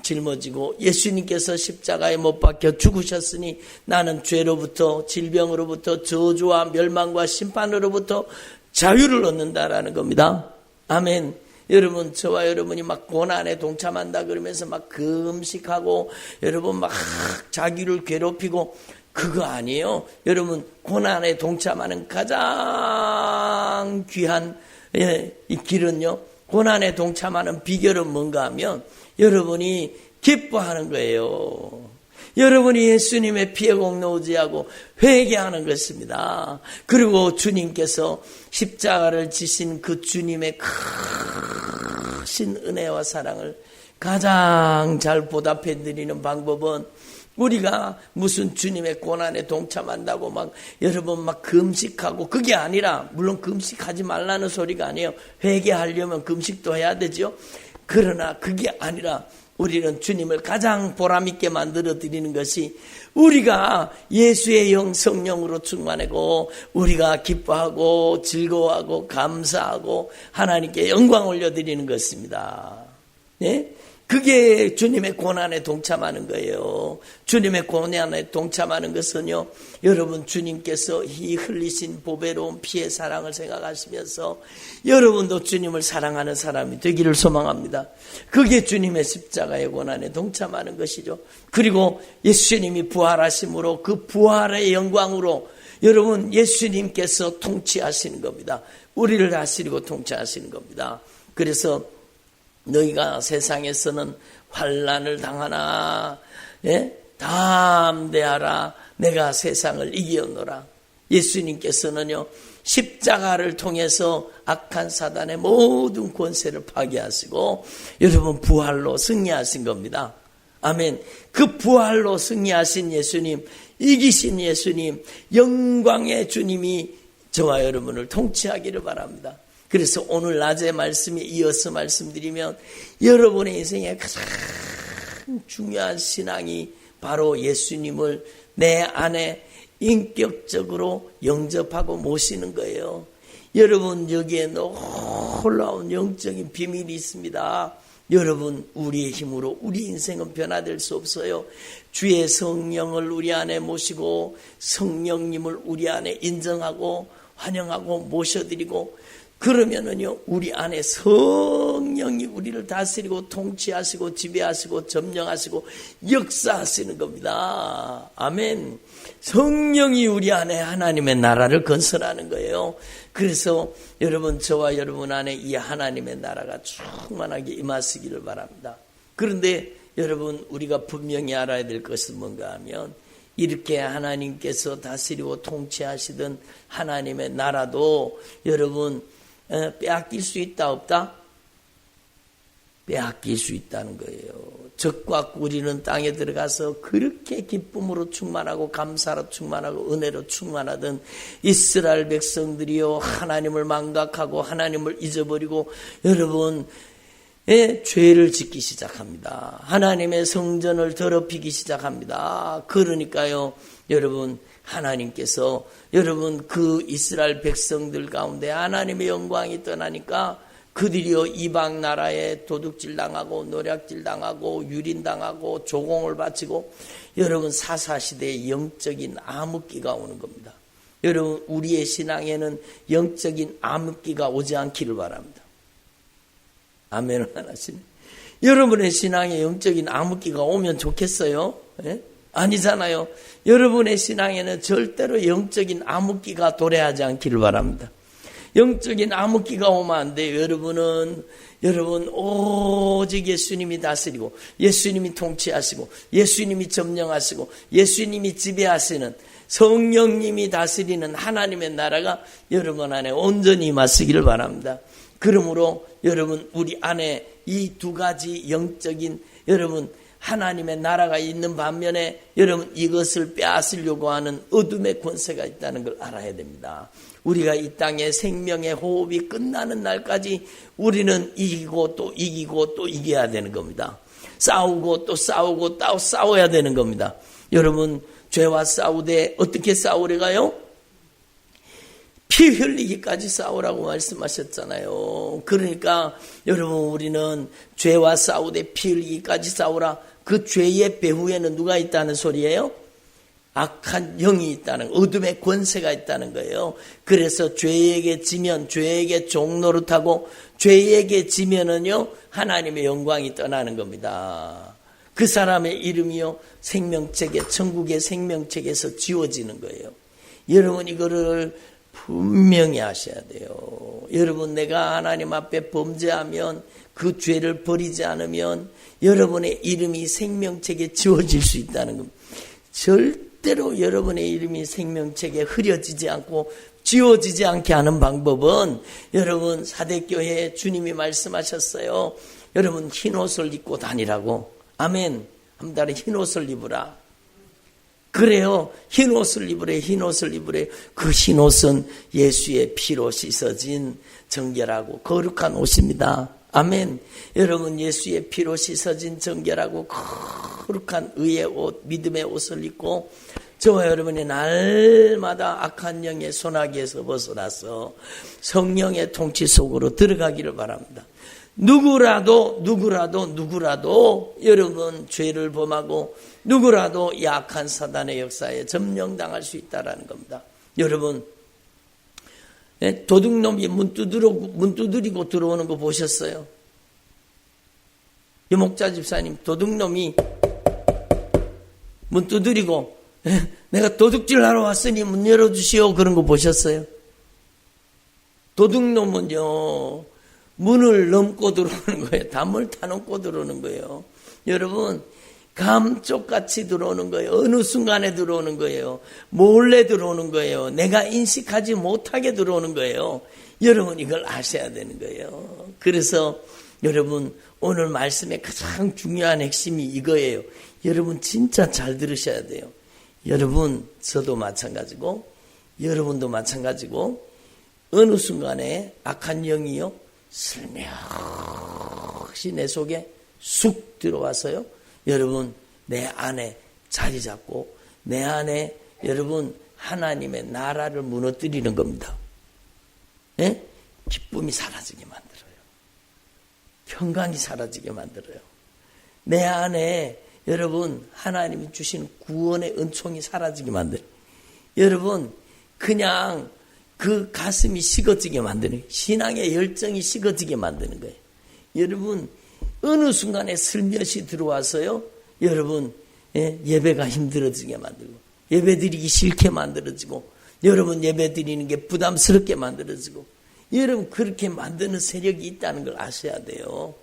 짊어지고 예수님께서 십자가에 못 박혀 죽으셨으니 나는 죄로부터 질병으로부터 저주와 멸망과 심판으로부터 자유를 얻는다라는 겁니다. 아멘. 여러분 저와 여러분이 막 고난에 동참한다 그러면서 막 금식하고 여러분 막 자기를 괴롭히고 그거 아니에요. 여러분 고난에 동참하는 가장 귀한 이 길은요 고난에 동참하는 비결은 뭔가 하면 여러분이 기뻐하는 거예요. 여러분이 예수님의 피에 공로의지하고 회개하는 것입니다. 그리고 주님께서 십자가를 지신 그 주님의 크신 은혜와 사랑을 가장 잘 보답해 드리는 방법은 우리가 무슨 주님의 고난에 동참한다고 막 여러분 막 금식하고 그게 아니라 물론 금식하지 말라는 소리가 아니에요. 회개하려면 금식도 해야 되죠. 그러나 그게 아니라 우리는 주님을 가장 보람있게 만들어 드리는 것이 우리가 예수의 영 성령으로 충만하고 우리가 기뻐하고 즐거워하고 감사하고 하나님께 영광 올려드리는 것입니다. 네? 그게 주님의 고난에 동참하는 거예요. 주님의 고난에 동참하는 것은요, 여러분 주님께서 이 흘리신 보배로운 피의 사랑을 생각하시면서 여러분도 주님을 사랑하는 사람이 되기를 소망합니다. 그게 주님의 십자가의 고난에 동참하는 것이죠. 그리고 예수님이 부활하심으로 그 부활의 영광으로 여러분 예수님께서 통치하시는 겁니다. 우리를 다스리고 통치하시는 겁니다. 그래서 너희가 세상에서는 환난을 당하나 담대하라 내가 세상을 이기었노라. 예수님께서는요 십자가를 통해서 악한 사단의 모든 권세를 파괴하시고 여러분 부활로 승리하신 겁니다. 아멘. 그 부활로 승리하신 예수님, 이기신 예수님, 영광의 주님이 저와 여러분을 통치하기를 바랍니다. 그래서 오늘 낮의 말씀에 이어서 말씀드리면 여러분의 인생에 가장 중요한 신앙이 바로 예수님을 내 안에 인격적으로 영접하고 모시는 거예요. 여러분 여기에 놀라운 영적인 비밀이 있습니다. 여러분 우리의 힘으로 우리 인생은 변화될 수 없어요. 주의 성령을 우리 안에 모시고 성령님을 우리 안에 인정하고 환영하고 모셔드리고 그러면은요 우리 안에 성령이 우리를 다스리고 통치하시고 지배하시고 점령하시고 역사하시는 겁니다. 아멘. 성령이 우리 안에 하나님의 나라를 건설하는 거예요. 그래서 여러분 저와 여러분 안에 이 하나님의 나라가 충만하게 임하시기를 바랍니다. 그런데 여러분 우리가 분명히 알아야 될 것은 뭔가 하면 이렇게 하나님께서 다스리고 통치하시던 하나님의 나라도 여러분 빼앗길 수 있다 없다? 빼앗길 수 있다는 거예요. 적과 꿀이는 땅에 들어가서 그렇게 기쁨으로 충만하고 감사로 충만하고 은혜로 충만하던 이스라엘 백성들이요 하나님을 망각하고 하나님을 잊어버리고 여러분 죄를 짓기 시작합니다. 하나님의 성전을 더럽히기 시작합니다. 그러니까요 여러분 하나님께서 여러분 그 이스라엘 백성들 가운데 하나님의 영광이 떠나니까 그들이요 이방 나라에 도둑질 당하고 노략질 당하고 유린당하고 조공을 바치고 여러분 사사시대의 영적인 암흑기가 오는 겁니다. 여러분 우리의 신앙에는 영적인 암흑기가 오지 않기를 바랍니다. 아멘을 안 하시네. 여러분의 신앙에 영적인 암흑기가 오면 좋겠어요? 예? 아니잖아요. 여러분의 신앙에는 절대로 영적인 암흑기가 도래하지 않기를 바랍니다. 영적인 암흑기가 오면 안 돼요. 여러분 오직 예수님이 다스리고 예수님이 통치하시고 예수님이 점령하시고 예수님이 지배하시는 성령님이 다스리는 하나님의 나라가 여러분 안에 온전히 임하시기를 바랍니다. 그러므로 여러분 우리 안에 이 두 가지 영적인 여러분 하나님의 나라가 있는 반면에 여러분 이것을 빼앗으려고 하는 어둠의 권세가 있다는 걸 알아야 됩니다. 우리가 이 땅의 생명의 호흡이 끝나는 날까지 우리는 이기고 또 이기고 또 이겨야 되는 겁니다. 싸우고 또 싸우고 또 싸워야 되는 겁니다. 여러분 죄와 싸우되 어떻게 싸우래가요? 피 흘리기까지 싸우라고 말씀하셨잖아요. 그러니까 여러분 우리는 죄와 싸우되 피 흘리기까지 싸우라. 그 죄의 배후에는 누가 있다는 소리예요? 악한 영이 있다는, 어둠의 권세가 있다는 거예요. 그래서 죄에게 지면 죄에게 종노릇하고 죄에게 지면은요 하나님의 영광이 떠나는 겁니다. 그 사람의 이름이요 생명책에 천국의 생명책에서 지워지는 거예요. 여러분 이거를 분명히 하셔야 돼요. 여러분 내가 하나님 앞에 범죄하면 그 죄를 버리지 않으면 여러분의 이름이 생명책에 지워질 수 있다는 겁니다. 절대로 여러분의 이름이 생명책에 흐려지지 않고 지워지지 않게 하는 방법은 여러분 사대교회에 주님이 말씀하셨어요. 여러분 흰옷을 입고 다니라고. 아멘. 한 달에 흰옷을 입으라. 그래요. 흰옷을 입으래. 흰옷을 입으래. 그 흰옷은 예수의 피로 씻어진 정결하고 거룩한 옷입니다. 아멘. 여러분, 예수의 피로 씻어진 정결하고 거룩한 의의 옷, 믿음의 옷을 입고 저와 여러분이 날마다 악한 영의 소나기에서 벗어나서 성령의 통치 속으로 들어가기를 바랍니다. 누구라도 여러분 죄를 범하고 누구라도 약한 사단의 역사에 점령당할 수 있다라는 겁니다. 여러분, 도둑놈이 문 두드리고 들어오는 거 보셨어요? 유목자 집사님, 도둑놈이 문 두드리고 내가 도둑질 하러 왔으니 문 열어주시오 그런 거 보셨어요? 도둑놈은요 문을 넘고 들어오는 거예요. 담을 타넘고 들어오는 거예요. 여러분, 감쪽같이 들어오는 거예요. 어느 순간에 들어오는 거예요. 몰래 들어오는 거예요. 내가 인식하지 못하게 들어오는 거예요. 여러분, 이걸 아셔야 되는 거예요. 그래서 여러분, 오늘 말씀의 가장 중요한 핵심이 이거예요. 여러분 진짜 잘 들으셔야 돼요. 여러분, 저도 마찬가지고 여러분도 마찬가지고 어느 순간에 악한 영이요 슬며시 내 속에 쑥 들어와서요, 여러분 내 안에 자리 잡고 내 안에 여러분 하나님의 나라를 무너뜨리는 겁니다. 예? 기쁨이 사라지게 만들어요. 평강이 사라지게 만들어요. 내 안에 여러분 하나님이 주신 구원의 은총이 사라지게 만들어요. 여러분 그냥 그 가슴이 식어지게 만드는 거예요. 신앙의 열정이 식어지게 만드는 거예요. 여러분 어느 순간에 슬며시 들어와서요, 여러분 예배가 힘들어지게 만들고 예배드리기 싫게 만들어지고 여러분 예배드리는 게 부담스럽게 만들어지고 여러분 그렇게 만드는 세력이 있다는 걸 아셔야 돼요.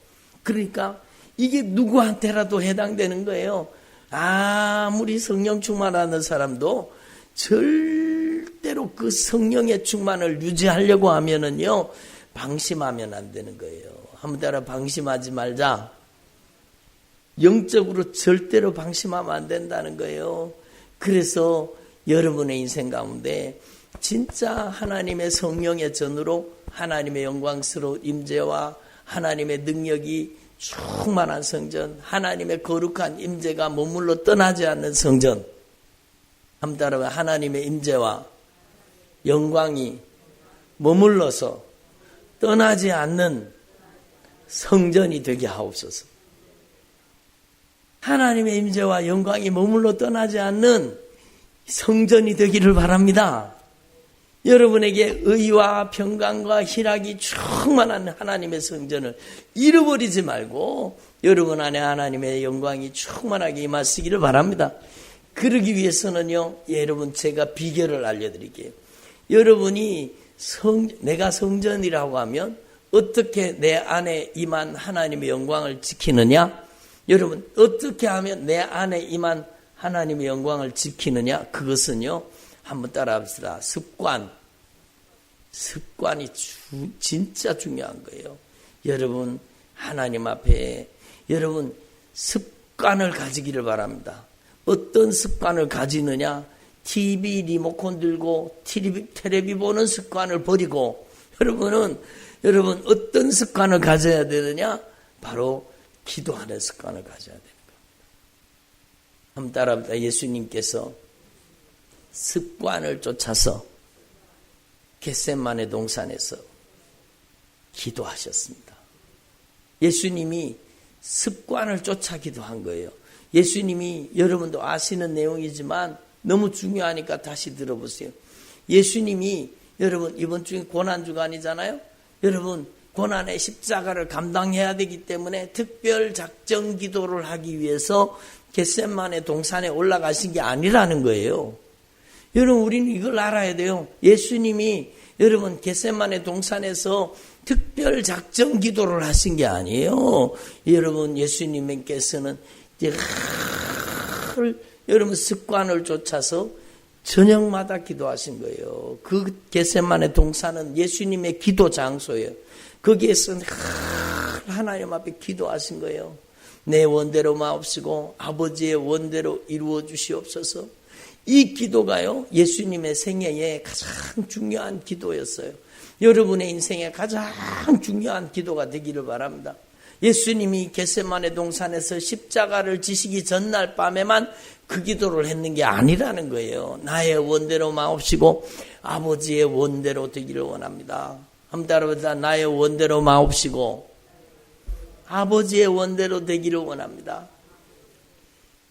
그러니까 이게 누구한테라도 해당되는 거예요. 아무리 성령 충만하는 사람도 절대로 그 성령의 충만을 유지하려고 하면은요 방심하면 안 되는 거예요. 한번 따라 방심하지 말자. 영적으로 절대로 방심하면 안 된다는 거예요. 그래서 여러분의 인생 가운데 진짜 하나님의 성령의 전으로 하나님의 영광스러운 임재와 하나님의 능력이 충만한 성전, 하나님의 거룩한 임재가 머물러 떠나지 않는 성전. 한번 따라봐. 하나님의 임재와 영광이 머물러서 떠나지 않는 성전이 되게 하옵소서. 하나님의 임재와 영광이 머물러 떠나지 않는 성전이 되기를 바랍니다. 여러분에게 의와 평강과 희락이 충만한 하나님의 성전을 잃어버리지 말고 여러분 안에 하나님의 영광이 충만하게 임하시기를 바랍니다. 그러기 위해서는요, 여러분 제가 비결을 알려드릴게요. 여러분이 내가 성전이라고 하면 어떻게 내 안에 임한 하나님의 영광을 지키느냐? 여러분 어떻게 하면 내 안에 임한 하나님의 영광을 지키느냐? 그것은요, 한번 따라합시다. 습관이 진짜 중요한 거예요. 여러분 하나님 앞에 여러분 습관을 가지기를 바랍니다. 어떤 습관을 가지느냐? TV 리모컨 들고 텔레비 보는 습관을 버리고 여러분 어떤 습관을 가져야 되느냐? 바로 기도하는 습관을 가져야 되는 겁니다. 한번 따라합니다. 예수님께서 습관을 쫓아서 겟세마네 동산에서 기도하셨습니다. 예수님이 습관을 쫓아 기도한 거예요. 예수님이 여러분도 아시는 내용이지만 너무 중요하니까 다시 들어보세요. 예수님이 여러분 이번 주에 고난주간이잖아요. 여러분 고난의 십자가를 감당해야 되기 때문에 특별 작정 기도를 하기 위해서 겟세마네 동산에 올라가신 게 아니라는 거예요. 여러분 우리는 이걸 알아야 돼요. 예수님이 여러분 겟세마네 동산에서 특별 작정 기도를 하신 게 아니에요. 여러분 예수님께서는 여러분 습관을 쫓아서 저녁마다 기도하신 거예요. 그 겟세마네 동산은 예수님의 기도 장소예요. 거기에서 하나님 앞에 기도하신 거예요. 내 원대로 마옵시고 아버지의 원대로 이루어 주시옵소서. 이 기도가요 예수님의 생애에 가장 중요한 기도였어요. 여러분의 인생에 가장 중요한 기도가 되기를 바랍니다. 예수님이 겟세마네 동산에서 십자가를 지시기 전날 밤에만 그 기도를 했는 게 아니라는 거예요. 나의 원대로 마옵시고 아버지의 원대로 되기를 원합니다. 한번 따라해보자. 나의 원대로 마옵시고 아버지의 원대로 되기를 원합니다.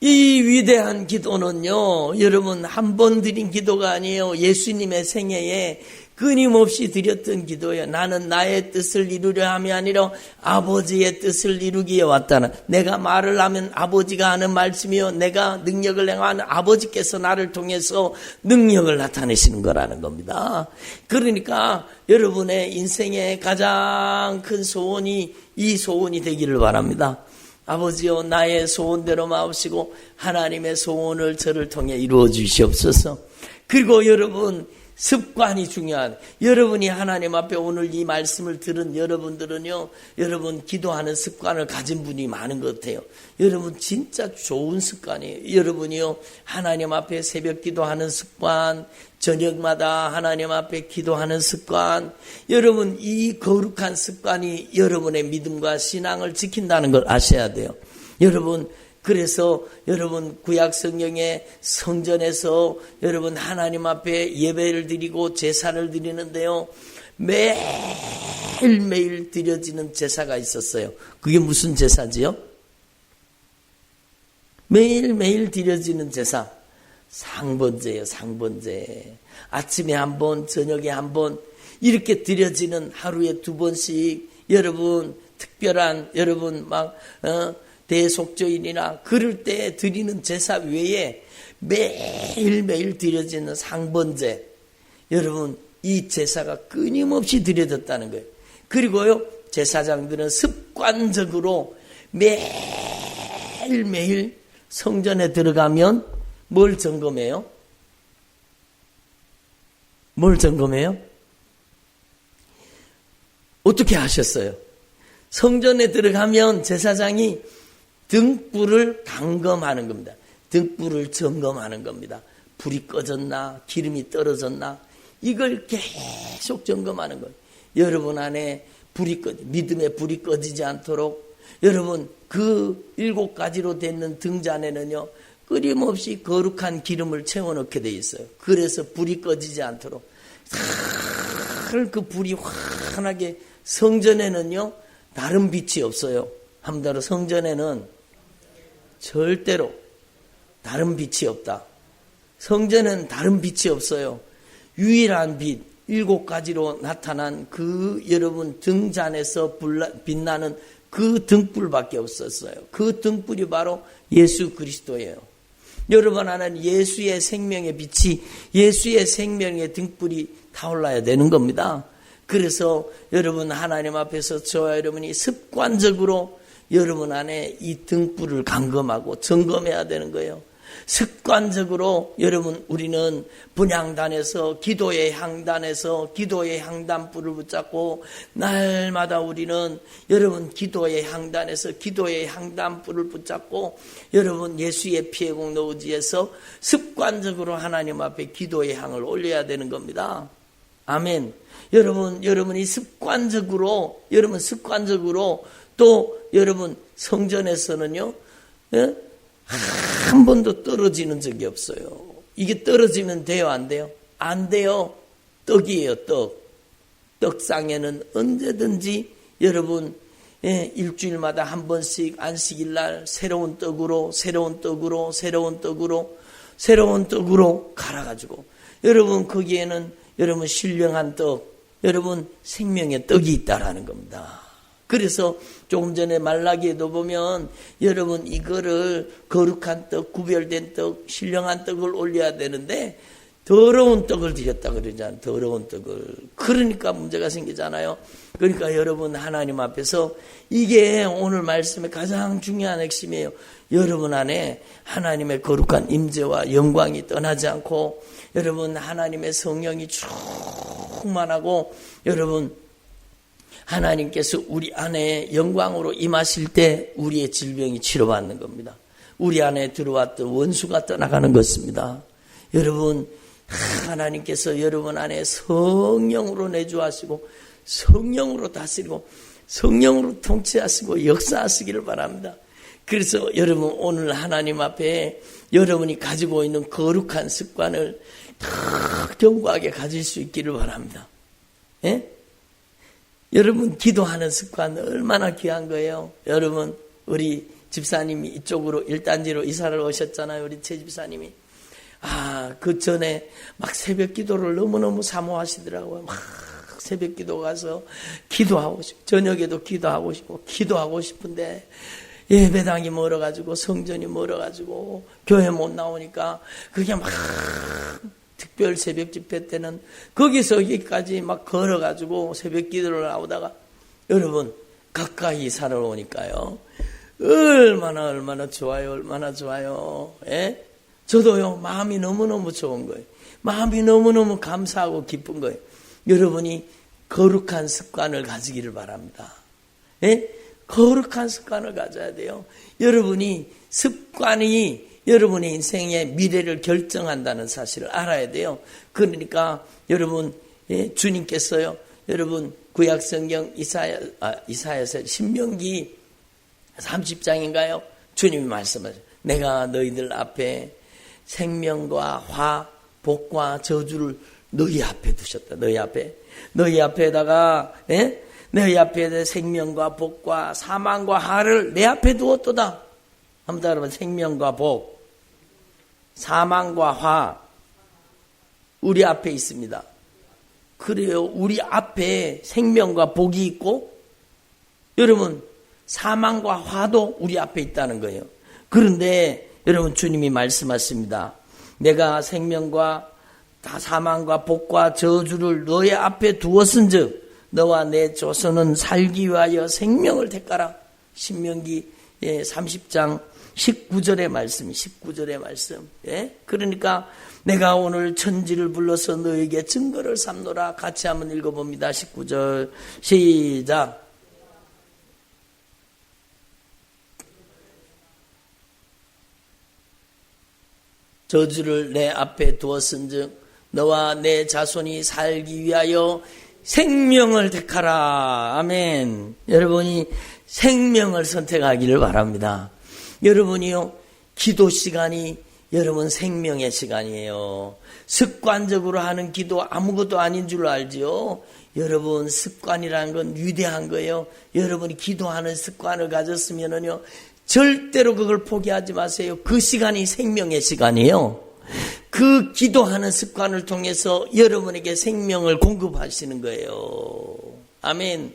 이 위대한 기도는요, 여러분 한 번 드린 기도가 아니에요. 예수님의 생애에 끊임없이 드렸던 기도예요. 나는 나의 뜻을 이루려 함이 아니라 아버지의 뜻을 이루기에 왔다는, 내가 말을 하면 아버지가 하는 말씀이요, 내가 능력을 행하는 아버지께서 나를 통해서 능력을 나타내시는 거라는 겁니다. 그러니까 여러분의 인생의 가장 큰 소원이 이 소원이 되기를 바랍니다. 아버지여, 나의 소원대로 마옵시고 하나님의 소원을 저를 통해 이루어 주시옵소서. 그리고 여러분, 습관이 중요한, 여러분이 하나님 앞에 오늘 이 말씀을 들은 여러분들은요, 여러분 기도하는 습관을 가진 분이 많은 것 같아요. 여러분 진짜 좋은 습관이에요. 여러분이요, 하나님 앞에 새벽 기도하는 습관, 저녁마다 하나님 앞에 기도하는 습관, 여러분 이 거룩한 습관이 여러분의 믿음과 신앙을 지킨다는 걸 아셔야 돼요. 여러분, 그래서 여러분 구약 성경의 성전에서 여러분 하나님 앞에 예배를 드리고 제사를 드리는데요, 매일매일 드려지는 제사가 있었어요. 그게 무슨 제사지요? 매일매일 드려지는 제사, 상번제예요. 상번제. 아침에 한 번, 저녁에 한 번, 이렇게 드려지는 하루에 2번씩 여러분 특별한, 여러분 대속죄인이나 그럴 때 드리는 제사 외에 매일매일 드려지는 상번제, 여러분 이 제사가 끊임없이 드려졌다는 거예요. 그리고요, 제사장들은 습관적으로 매일매일 성전에 들어가면 뭘 점검해요? 뭘 점검해요? 어떻게 하셨어요? 성전에 들어가면 제사장이 등불을 점검하는 겁니다. 등불을 점검하는 겁니다. 불이 꺼졌나, 기름이 떨어졌나, 이걸 계속 점검하는 거예요. 여러분 안에 믿음의 불이 꺼지지 않도록, 여러분 그 7가지로 되는 등잔에는요, 끊임없이 거룩한 기름을 채워넣게 돼 있어요. 그래서 불이 꺼지지 않도록 그 불이 환하게, 성전에는요 다른 빛이 없어요. 한마디로 성전에는 절대로 다른 빛이 없다. 성전에는 다른 빛이 없어요. 유일한 빛, 7가지로 나타난 그 여러분 등잔에서 빛나는 그 등불밖에 없었어요. 그 등불이 바로 예수 그리스도예요. 여러분 안에는 예수의 생명의 빛이, 예수의 생명의 등불이 타올라야 되는 겁니다. 그래서 여러분 하나님 앞에서 저와 여러분이 습관적으로 여러분 안에 이 등불을 감검하고 점검해야 되는 거예요. 습관적으로 여러분, 우리는 분향단에서 기도의 향단에서 기도의 향단불을 붙잡고, 날마다 우리는 여러분 기도의 향단에서 기도의 향단불을 붙잡고, 여러분 예수의 피의 공로의지에서 습관적으로 하나님 앞에 기도의 향을 올려야 되는 겁니다. 아멘. 여러분이 습관적으로, 또 여러분 성전에서는요, 한 번도 떨어지는 적이 없어요. 이게 떨어지면 돼요, 안 돼요? 안 돼요. 떡이에요, 떡. 떡상에는 언제든지 여러분 일주일마다 한 번씩 안식일날 새로운 떡으로 갈아가지고, 여러분 거기에는 여러분 신령한 떡, 여러분 생명의 떡이 있다라는 겁니다. 그래서 조금 전에 말라기에도 보면 여러분 이거를 거룩한 떡, 구별된 떡, 신령한 떡을 올려야 되는데 더러운 떡을 드렸다 그러잖아요. 더러운 떡을. 그러니까 문제가 생기잖아요. 그러니까 여러분 하나님 앞에서, 이게 오늘 말씀의 가장 중요한 핵심이에요. 여러분 안에 하나님의 거룩한 임재와 영광이 떠나지 않고, 여러분 하나님의 성령이 충만하고, 여러분 하나님께서 우리 안에 영광으로 임하실 때 우리의 질병이 치료받는 겁니다. 우리 안에 들어왔던 원수가 떠나가는 것입니다. 여러분 하나님께서 여러분 안에 성령으로 내주하시고 성령으로 다스리고 성령으로 통치하시고 역사하시기를 바랍니다. 그래서 여러분 오늘 하나님 앞에 여러분이 가지고 있는 거룩한 습관을 다 견고하게 가질 수 있기를 바랍니다. 예? 여러분 기도하는 습관 얼마나 귀한 거예요. 여러분 우리 집사님이 이쪽으로 1단지로 이사를 오셨잖아요. 우리 최 집사님이. 그 전에 막 새벽 기도를 너무너무 사모하시더라고요. 막 새벽 기도 가서 기도하고 싶고 저녁에도 기도하고 싶고 기도하고 싶은데 예배당이 멀어가지고 성전이 멀어가지고 교회 못 나오니까 그게 막 특별 새벽 집회 때는 거기서 여기까지 막 걸어가지고 새벽 기도를 나오다가 여러분 가까이 살아 오니까요 얼마나 좋아요. 얼마나 좋아요. 예? 저도요 마음이 너무너무 좋은 거예요. 마음이 너무너무 감사하고 기쁜 거예요. 여러분이 거룩한 습관을 가지기를 바랍니다. 예? 거룩한 습관을 가져야 돼요. 여러분이 습관이 여러분의 인생의 미래를 결정한다는 사실을 알아야 돼요. 그러니까 여러분 주님께서요. 여러분 구약성경 이사야서 신명기 30장인가요? 주님이 말씀하세요. 내가 너희들 앞에 생명과 화, 복과 저주를 너희 앞에 두셨다. 너희 앞에다가 너희 앞에 생명과 복과 사망과 화를 내 앞에 두었도다. 한번 더 여러분 생명과 복, 사망과 화 우리 앞에 있습니다. 그래요. 우리 앞에 생명과 복이 있고 여러분 사망과 화도 우리 앞에 있다는 거예요. 그런데 여러분 주님이 말씀하십니다. 내가 생명과 사망과 복과 저주를 너의 앞에 두었은즉 너와 내 조선은 살기 위하여 생명을 택하라. 신명기 30장 19절의 말씀. 예? 그러니까 내가 오늘 천지를 불러서 너에게 증거를 삼노라. 같이 한번 읽어봅니다. 19절 시작. 저주를 내 앞에 두었은즉 너와 내 자손이 살기 위하여 생명을 택하라. 아멘. 여러분이 생명을 선택하기를 바랍니다. 여러분이요 기도 시간이 여러분 생명의 시간이에요. 습관적으로 하는 기도 아무것도 아닌 줄 알지요. 여러분 습관이라는 건 위대한 거예요. 여러분이 기도하는 습관을 가졌으면은요 절대로 그걸 포기하지 마세요. 그 시간이 생명의 시간이에요. 그 기도하는 습관을 통해서 여러분에게 생명을 공급하시는 거예요. 아멘.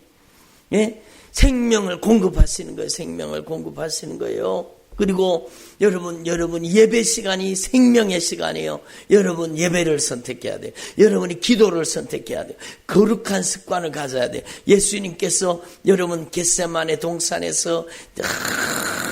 예? 생명을 공급하시는 거예요. 생명을 공급하시는 거예요. 그리고 여러분 예배 시간이 생명의 시간이에요. 여러분 예배를 선택해야 돼요. 여러분이 기도를 선택해야 돼요. 거룩한 습관을 가져야 돼요. 예수님께서 여러분 겟세마네 동산에서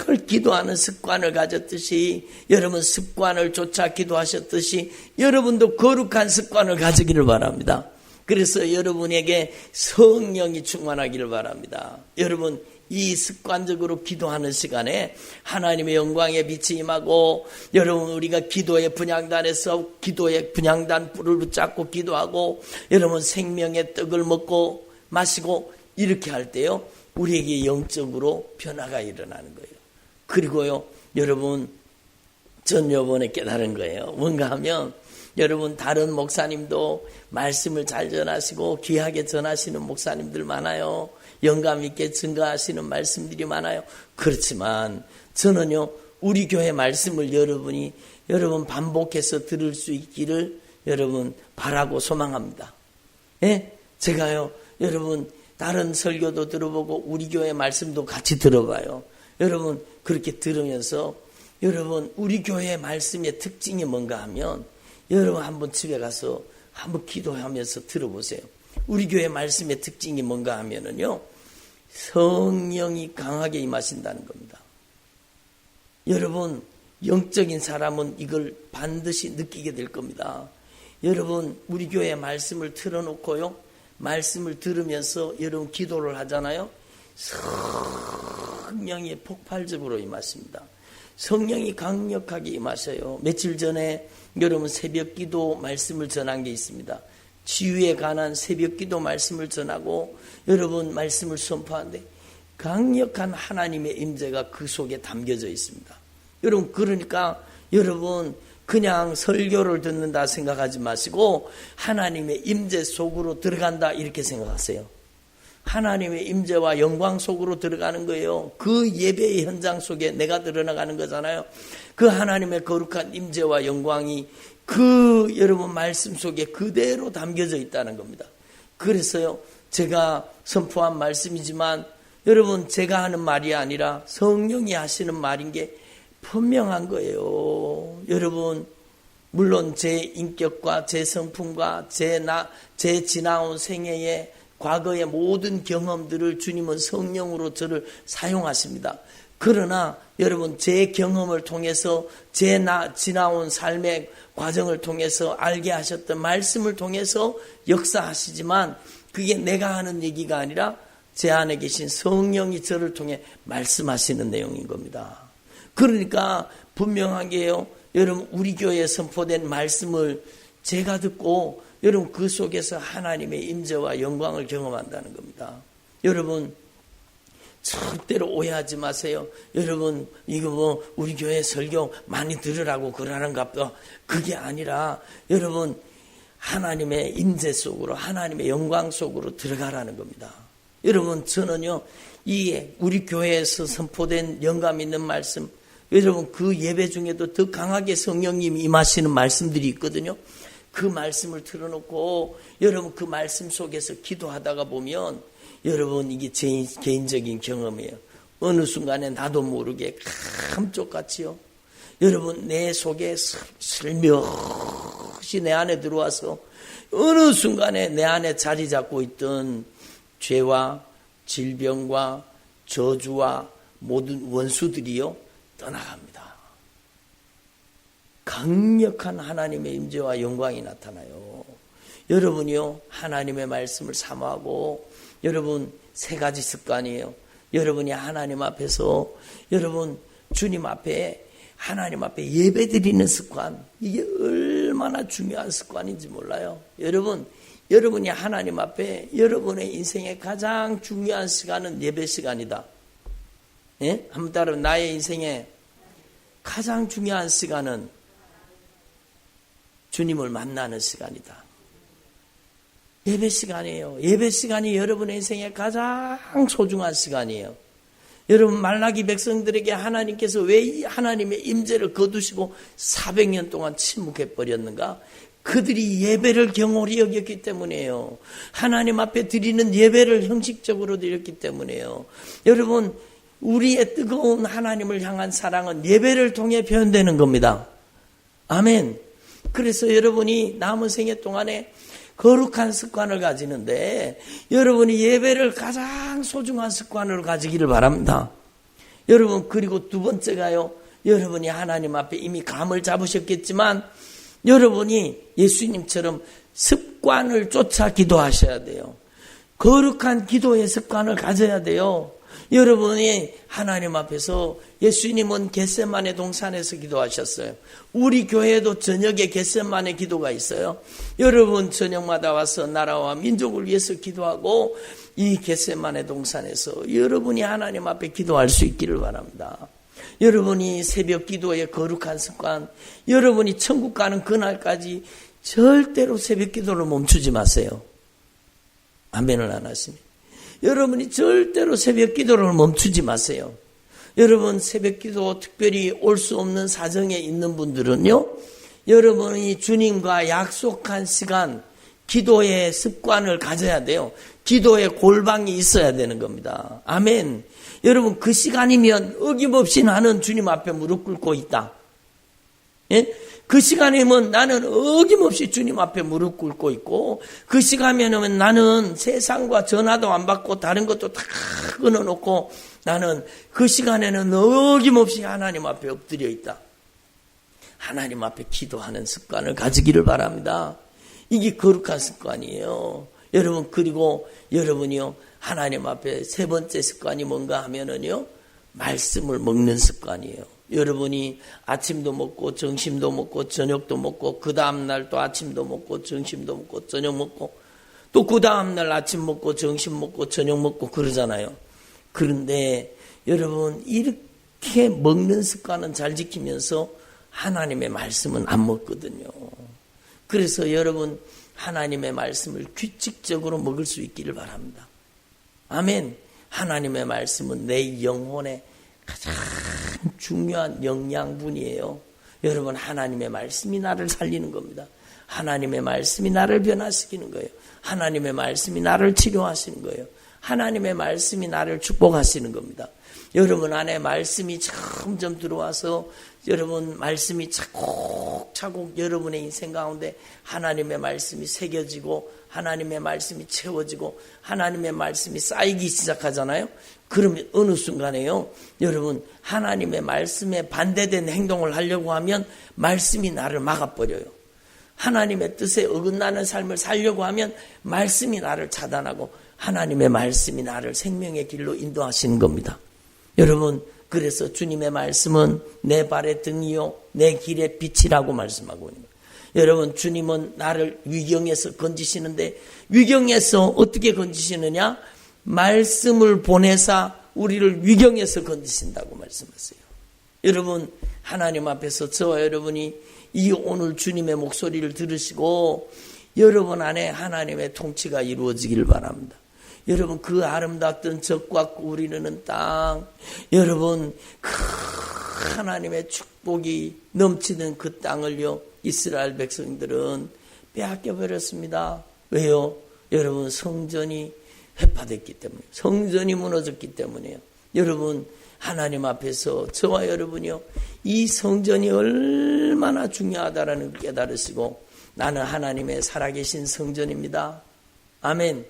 늘 기도하는 습관을 가졌듯이 여러분 습관을 쫓아 기도하셨듯이 여러분도 거룩한 습관을 가지기를 바랍니다. 그래서 여러분에게 성령이 충만하기를 바랍니다. 여러분 이 습관적으로 기도하는 시간에 하나님의 영광의 빛이 임하고 여러분 우리가 기도의 분향단에서 기도의 분향단 뿔을 붙잡고 기도하고 여러분 생명의 떡을 먹고 마시고 이렇게 할 때요 우리에게 영적으로 변화가 일어나는 거예요. 그리고요 여러분 전 요번에 깨달은 거예요. 뭔가 하면 여러분 다른 목사님도 말씀을 잘 전하시고 귀하게 전하시는 목사님들 많아요. 영감 있게 증거하시는 말씀들이 많아요. 그렇지만 저는요 우리 교회 말씀을 여러분 반복해서 들을 수 있기를 여러분 바라고 소망합니다. 예? 제가요 여러분 다른 설교도 들어보고 우리 교회 말씀도 같이 들어봐요. 여러분 그렇게 들으면서 여러분 우리 교회 말씀의 특징이 뭔가 하면 여러분 한번 집에 가서 한번 기도하면서 들어보세요. 우리 교회 말씀의 특징이 뭔가 하면은요 성령이 강하게 임하신다는 겁니다. 여러분 영적인 사람은 이걸 반드시 느끼게 될 겁니다. 여러분 우리 교회 말씀을 틀어놓고요 말씀을 들으면서 여러분 기도를 하잖아요. 성령이 폭발적으로 임하십니다. 성령이 강력하게 임하셔요. 며칠 전에 여러분 새벽 기도 말씀을 전한 게 있습니다. 치유에 관한 새벽 기도 말씀을 전하고 여러분 말씀을 선포하는데 강력한 하나님의 임재가 그 속에 담겨져 있습니다. 여러분 그러니까 여러분 그냥 설교를 듣는다 생각하지 마시고 하나님의 임재 속으로 들어간다 이렇게 생각하세요. 하나님의 임재와 영광 속으로 들어가는 거예요. 그 예배의 현장 속에 내가 들어나가는 거잖아요. 그 하나님의 거룩한 임재와 영광이 그 여러분 말씀 속에 그대로 담겨져 있다는 겁니다. 그래서요 제가 선포한 말씀이지만 여러분 제가 하는 말이 아니라 성령이 하시는 말인 게 분명한 거예요. 여러분 물론 제 인격과 제 성품과 제 지나온 생애의 과거의 모든 경험들을 주님은 성령으로 저를 사용하십니다. 그러나 여러분 제 경험을 통해서 제 지나온 삶의 과정을 통해서 알게 하셨던 말씀을 통해서 역사하시지만 그게 내가 하는 얘기가 아니라 제 안에 계신 성령이 저를 통해 말씀하시는 내용인 겁니다. 그러니까 분명한 게요. 여러분 우리 교회에 선포된 말씀을 제가 듣고 여러분 그 속에서 하나님의 임재와 영광을 경험한다는 겁니다. 여러분 절대로 오해하지 마세요. 여러분 이거 뭐 우리 교회 설교 많이 들으라고 그러는가 봐. 그게 아니라 여러분 하나님의 임재 속으로 하나님의 영광 속으로 들어가라는 겁니다. 여러분 저는요 이 우리 교회에서 선포된 영감 있는 말씀 여러분 그 예배 중에도 더 강하게 성령님이 임하시는 말씀들이 있거든요. 그 말씀을 틀어놓고 여러분 그 말씀 속에서 기도하다가 보면 여러분 이게 제 개인적인 경험이에요. 어느 순간에 나도 모르게 감쪽같이요. 여러분 내 속에 슬며시 내 안에 들어와서 어느 순간에 내 안에 자리 잡고 있던 죄와 질병과 저주와 모든 원수들이요 떠나갑니다. 강력한 하나님의 임재와 영광이 나타나요. 여러분이요 하나님의 말씀을 사모하고 여러분 세 가지 습관이에요. 여러분이 하나님 앞에서 여러분 주님 앞에 하나님 앞에 예배 드리는 습관 이게 얼마나 중요한 습관인지 몰라요. 여러분이 하나님 앞에 여러분의 인생의 가장 중요한 시간은 예배 시간이다. 예? 한번 따라 나의 인생의 가장 중요한 시간은 주님을 만나는 시간이다. 예배 시간이에요. 예배 시간이 여러분의 인생의 가장 소중한 시간이에요. 여러분 말라기 백성들에게 하나님께서 왜 이 하나님의 임재를 거두시고 400년 동안 침묵해 버렸는가? 그들이 예배를 경홀히 여겼기 때문이에요. 하나님 앞에 드리는 예배를 형식적으로 드렸기 때문이에요. 여러분 우리의 뜨거운 하나님을 향한 사랑은 예배를 통해 표현되는 겁니다. 아멘. 그래서 여러분이 남은 생애 동안에 거룩한 습관을 가지는데 여러분이 예배를 가장 소중한 습관으로 가지기를 바랍니다. 여러분 그리고 두 번째가요. 여러분이 하나님 앞에 이미 감을 잡으셨겠지만 여러분이 예수님처럼 습관을 쫓아 기도하셔야 돼요. 거룩한 기도의 습관을 가져야 돼요. 여러분이 하나님 앞에서 예수님은 겟세마네 동산에서 기도하셨어요. 우리 교회에도 저녁에 겟세마네 기도가 있어요. 여러분 저녁마다 와서 나라와 민족을 위해서 기도하고 이 겟세마네 동산에서 여러분이 하나님 앞에 기도할 수 있기를 바랍니다. 여러분이 새벽 기도의 거룩한 습관, 여러분이 천국 가는 그날까지 절대로 새벽 기도를 멈추지 마세요. 아멘을 안 하시네. 여러분이 절대로 새벽 기도를 멈추지 마세요. 여러분 새벽 기도 특별히 올 수 없는 사정에 있는 분들은요. 여러분이 주님과 약속한 시간 기도의 습관을 가져야 돼요. 기도의 골방이 있어야 되는 겁니다. 아멘. 여러분 그 시간이면 어김없이 나는 주님 앞에 무릎 꿇고 있다. 예? 그 시간이면 나는 어김없이 주님 앞에 무릎 꿇고 있고 그 시간이면 나는 세상과 전화도 안 받고 다른 것도 다 끊어놓고 나는 그 시간에는 어김없이 하나님 앞에 엎드려 있다. 하나님 앞에 기도하는 습관을 가지기를 바랍니다. 이게 거룩한 습관이에요. 여러분 그리고 여러분이요 하나님 앞에 세 번째 습관이 뭔가 하면은요 말씀을 먹는 습관이에요. 여러분이 아침도 먹고 점심도 먹고 저녁도 먹고 그 다음날 또 아침도 먹고 점심도 먹고 저녁 먹고 또 그 다음날 아침 먹고 점심 먹고 저녁 먹고 그러잖아요. 그런데 여러분 이렇게 먹는 습관은 잘 지키면서 하나님의 말씀은 안 먹거든요. 그래서 여러분 하나님의 말씀을 규칙적으로 먹을 수 있기를 바랍니다. 아멘. 하나님의 말씀은 내 영혼의 가장 중요한 영양분이에요. 여러분 하나님의 말씀이 나를 살리는 겁니다. 하나님의 말씀이 나를 변화시키는 거예요. 하나님의 말씀이 나를 치료하시는 거예요. 하나님의 말씀이 나를 축복하시는 겁니다. 여러분 안에 말씀이 점점 들어와서 여러분 말씀이 차곡차곡 여러분의 인생 가운데 하나님의 말씀이 새겨지고 하나님의 말씀이 채워지고 하나님의 말씀이 쌓이기 시작하잖아요. 그러면 어느 순간에요. 여러분 하나님의 말씀에 반대된 행동을 하려고 하면 말씀이 나를 막아버려요. 하나님의 뜻에 어긋나는 삶을 살려고 하면 말씀이 나를 차단하고 하나님의 말씀이 나를 생명의 길로 인도하시는 겁니다. 여러분 그래서 주님의 말씀은 내 발의 등이요 내 길의 빛이라고 말씀하고 있는 거예요. 여러분 주님은 나를 위경에서 건지시는데 위경에서 어떻게 건지시느냐? 말씀을 보내사 우리를 위경에서 건지신다고 말씀하세요. 여러분 하나님 앞에서 저와 여러분이 이 오늘 주님의 목소리를 들으시고 여러분 안에 하나님의 통치가 이루어지기를 바랍니다. 여러분 그 아름답던 적과 꿀이 흐르는 땅, 여러분 그 하나님의 축복이 넘치는 그 땅을요 이스라엘 백성들은 빼앗겨 버렸습니다. 왜요? 여러분 성전이 회파됐기 때문에, 성전이 무너졌기 때문에요. 여러분 하나님 앞에서 저와 여러분이요 이 성전이 얼마나 중요하다라는 걸 깨달으시고 나는 하나님의 살아계신 성전입니다. 아멘.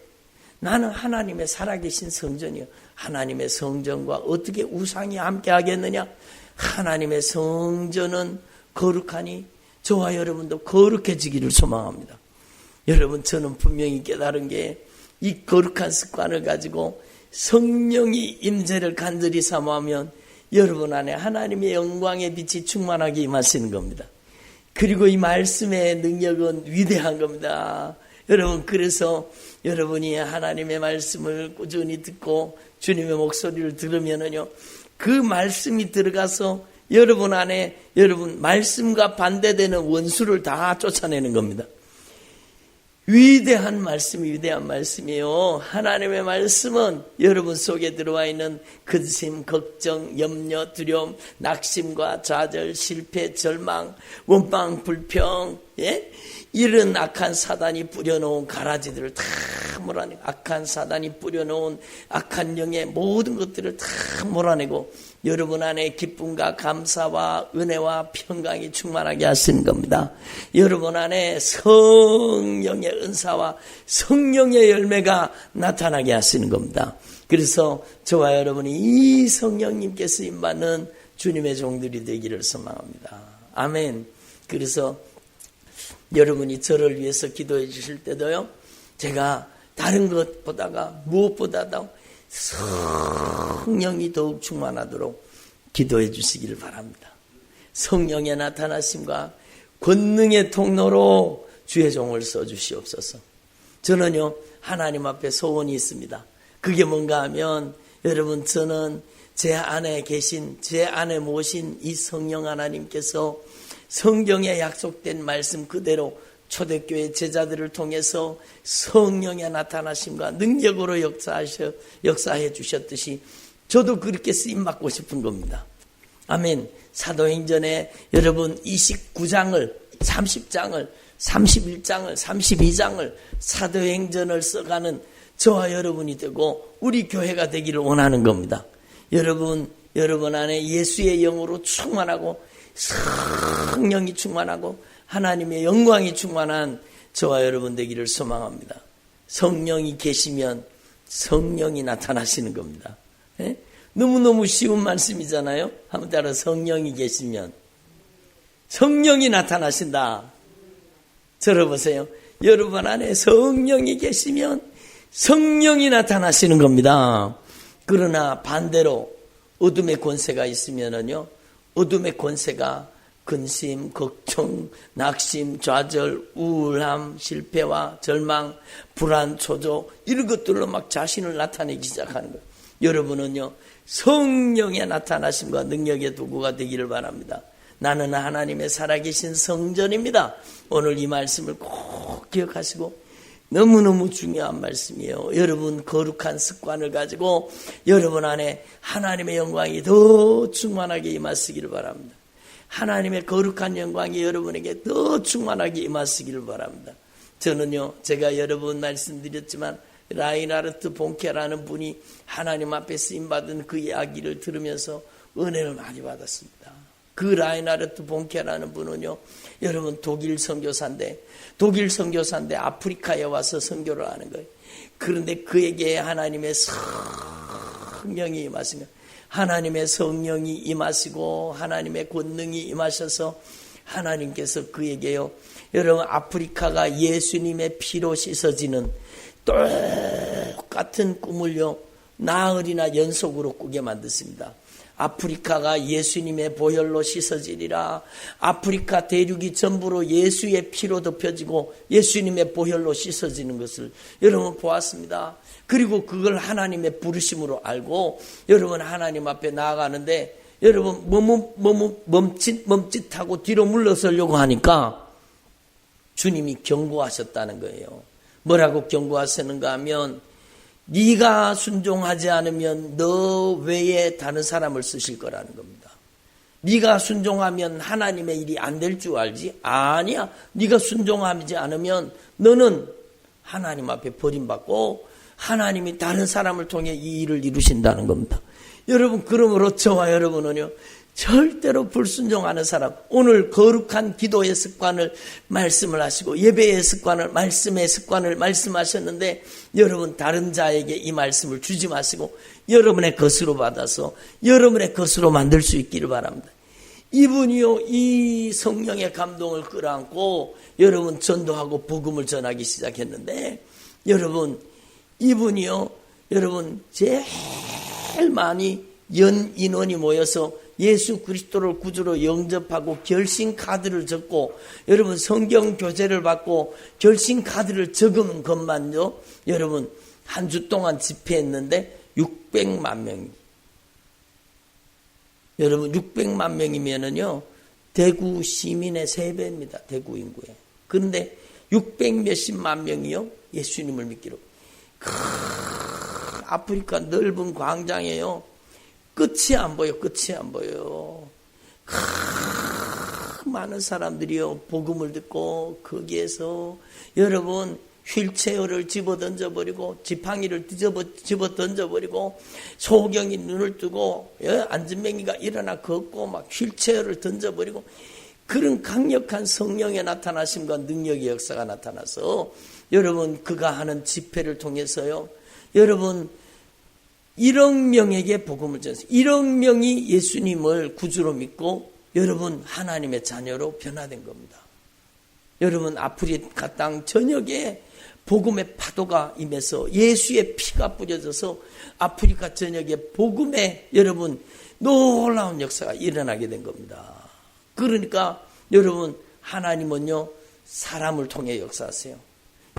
나는 하나님의 살아계신 성전이요. 하나님의 성전과 어떻게 우상이 함께 하겠느냐? 하나님의 성전은 거룩하니 저와 여러분도 거룩해지기를 소망합니다. 여러분 저는 분명히 깨달은 게 이 거룩한 습관을 가지고 성령이 임재를 간절히 사모하면 여러분 안에 하나님의 영광의 빛이 충만하게 임하시는 겁니다. 그리고 이 말씀의 능력은 위대한 겁니다. 여러분 그래서 여러분이 하나님의 말씀을 꾸준히 듣고 주님의 목소리를 들으면은요 그 말씀이 들어가서 여러분 안에 여러분 말씀과 반대되는 원수를 다 쫓아내는 겁니다. 위대한 말씀이 위대한 말씀이에요. 하나님의 말씀은 여러분 속에 들어와 있는 근심, 걱정, 염려, 두려움, 낙심과 좌절, 실패, 절망, 원망, 불평, 이런 악한 사단이 뿌려놓은 가라지들을 다 몰아내고 악한 사단이 뿌려놓은 악한 영의 모든 것들을 다 몰아내고 여러분 안에 기쁨과 감사와 은혜와 평강이 충만하게 하시는 겁니다. 여러분 안에 성령의 은사와 성령의 열매가 나타나게 하시는 겁니다. 그래서 저와 여러분이 이 성령님께 쓰임받는 주님의 종들이 되기를 소망합니다. 아멘. 그래서 여러분이 저를 위해서 기도해 주실 때도요 제가 다른 것보다가 무엇보다도 성령이 더욱 충만하도록 기도해 주시기를 바랍니다. 성령의 나타나심과 권능의 통로로 주의 종을 써주시옵소서. 저는요 하나님 앞에 소원이 있습니다. 그게 뭔가 하면 여러분 저는 제 안에 계신 제 안에 모신 이 성령 하나님께서 성경에 약속된 말씀 그대로 초대교회 제자들을 통해서 성령의 나타나심과 능력으로 역사해 주셨듯이 저도 그렇게 쓰임받고 싶은 겁니다. 아멘. 사도행전에 여러분 29장을 30장을 31장을 32장을 사도행전을 써가는 저와 여러분이 되고 우리 교회가 되기를 원하는 겁니다. 여러분 안에 예수의 영으로 충만하고 성령이 충만하고 하나님의 영광이 충만한 저와 여러분 되기를 소망합니다. 성령이 계시면 성령이 나타나시는 겁니다. 너무너무 쉬운 말씀이잖아요. 한번 따라 성령이 계시면 성령이 나타나신다. 들어보세요. 여러분 안에 성령이 계시면 성령이 나타나시는 겁니다. 그러나 반대로 어둠의 권세가 있으면은요, 어둠의 권세가 근심, 걱정, 낙심, 좌절, 우울함, 실패와 절망, 불안, 초조 이런 것들로 막 자신을 나타내기 시작하는 거예요. 여러분은요, 성령의 나타나심과 능력의 도구가 되기를 바랍니다. 나는 하나님의 살아계신 성전입니다. 오늘 이 말씀을 꼭 기억하시고, 너무너무 중요한 말씀이에요. 여러분 거룩한 습관을 가지고 여러분 안에 하나님의 영광이 더 충만하게 임하시기를 바랍니다. 하나님의 거룩한 영광이 여러분에게 더 충만하게 임하시기를 바랍니다. 저는요, 제가 여러 번 말씀드렸지만 라인하르트 본케라는 분이 하나님 앞에 쓰임받은 그 이야기를 들으면서 은혜를 많이 받았습니다. 그 라인하르트 본케라는 분은요, 여러분 독일 선교사인데 아프리카에 와서 선교를 하는 거예요. 그런데 그에게 하나님의 성령이 임하신 거예요. 하나님의 성령이 임하시고 하나님의 권능이 임하셔서 하나님께서 그에게요, 여러분 아프리카가 예수님의 피로 씻어지는 똑같은 꿈을요, 나흘이나 연속으로 꾸게 만드십니다. 아프리카가 예수님의 보혈로 씻어지리라. 아프리카 대륙이 전부로 예수의 피로 덮여지고 예수님의 보혈로 씻어지는 것을 여러분 보았습니다. 그리고 그걸 하나님의 부르심으로 알고 여러분 하나님 앞에 나아가는데, 여러분 멈칫하고 뒤로 물러서려고 하니까 주님이 경고하셨다는 거예요. 뭐라고 경고하시는가 하면, 네가 순종하지 않으면 너 외에 다른 사람을 쓰실 거라는 겁니다. 네가 순종하면 하나님의 일이 안 될 줄 알지? 아니야. 네가 순종하지 않으면 너는 하나님 앞에 버림받고 하나님이 다른 사람을 통해 이 일을 이루신다는 겁니다. 여러분, 그러므로 저와 여러분은요, 절대로 불순종하는 사람, 오늘 거룩한 기도의 습관을 말씀을 하시고 예배의 습관을, 말씀의 습관을 말씀하셨는데, 여러분 다른 자에게 이 말씀을 주지 마시고 여러분의 것으로 받아서 여러분의 것으로 만들 수 있기를 바랍니다. 이분이요, 이 성령의 감동을 끌어안고 여러분 전도하고 복음을 전하기 시작했는데, 여러분 이분이요, 여러분 제일 많이 연 인원이 모여서 예수 그리스도를 구주로 영접하고 결신 카드를 적고, 여러분 성경 교재를 받고 결신 카드를 적은 것만요, 여러분 한 주 동안 집회했는데 600만 명. 여러분 600만 명이면은요, 대구 시민의 3배입니다. 대구 인구에. 그런데 600 몇십만 명이요, 예수님을 믿기로. 아프리카 넓은 광장에요, 끝이 안 보여. 많은 사람들이요, 복음을 듣고 거기에서 여러분 휠체어를 집어 던져버리고 지팡이를 집어 던져버리고 소경이 눈을 뜨고 안진뱅이가 일어나 걷고 막 휠체어를 던져버리고, 그런 강력한 성령의 나타나심과 능력의 역사가 나타나서 여러분 그가 하는 집회를 통해서요, 여러분 1억 명에게 복음을 전했어요. 1억 명이 예수님을 구주로 믿고 여러분 하나님의 자녀로 변화된 겁니다. 여러분 아프리카 땅 전역에 복음의 파도가 임해서 예수의 피가 뿌려져서 아프리카 전역에 복음의 여러분 놀라운 역사가 일어나게 된 겁니다. 그러니까 여러분 하나님은요, 사람을 통해 역사하세요.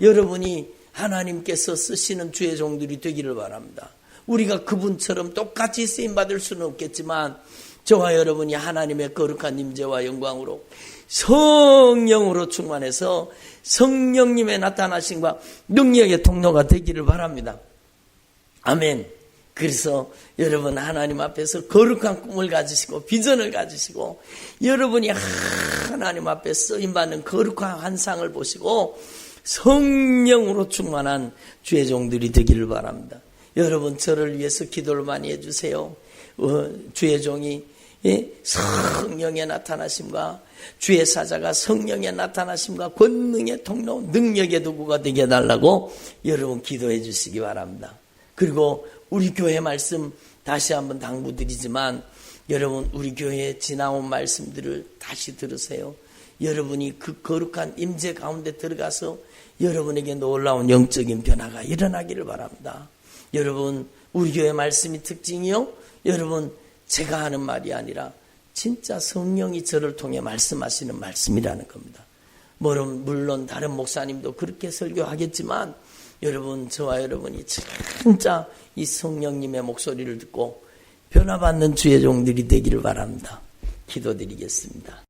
여러분이 하나님께서 쓰시는 주의 종들이 되기를 바랍니다. 우리가 그분처럼 똑같이 쓰임받을 수는 없겠지만 저와 여러분이 하나님의 거룩한 임재와 영광으로 성령으로 충만해서 성령님의 나타나심과 능력의 통로가 되기를 바랍니다. 아멘. 그래서 여러분 하나님 앞에서 거룩한 꿈을 가지시고 비전을 가지시고 여러분이 하나님 앞에 쓰임받는 거룩한 환상을 보시고 성령으로 충만한 주의 종들이 되기를 바랍니다. 여러분 저를 위해서 기도를 많이 해주세요. 주의 종이 성령의 나타나심과 주의 사자가 성령의 나타나심과 권능의 통로, 능력의 도구가 되게 해달라고 여러분 기도해 주시기 바랍니다. 그리고 우리 교회 말씀 다시 한번 당부드리지만, 여러분 우리 교회에 지나온 말씀들을 다시 들으세요. 여러분이 그 거룩한 임재 가운데 들어가서 여러분에게 놀라운 영적인 변화가 일어나기를 바랍니다. 여러분 우리 교회 말씀이 특징이요, 여러분 제가 하는 말이 아니라 진짜 성령이 저를 통해 말씀하시는 말씀이라는 겁니다. 물론 다른 목사님도 그렇게 설교하겠지만 여러분, 저와 여러분이 진짜 이 성령님의 목소리를 듣고 변화받는 주의 종들이 되기를 바랍니다. 기도드리겠습니다.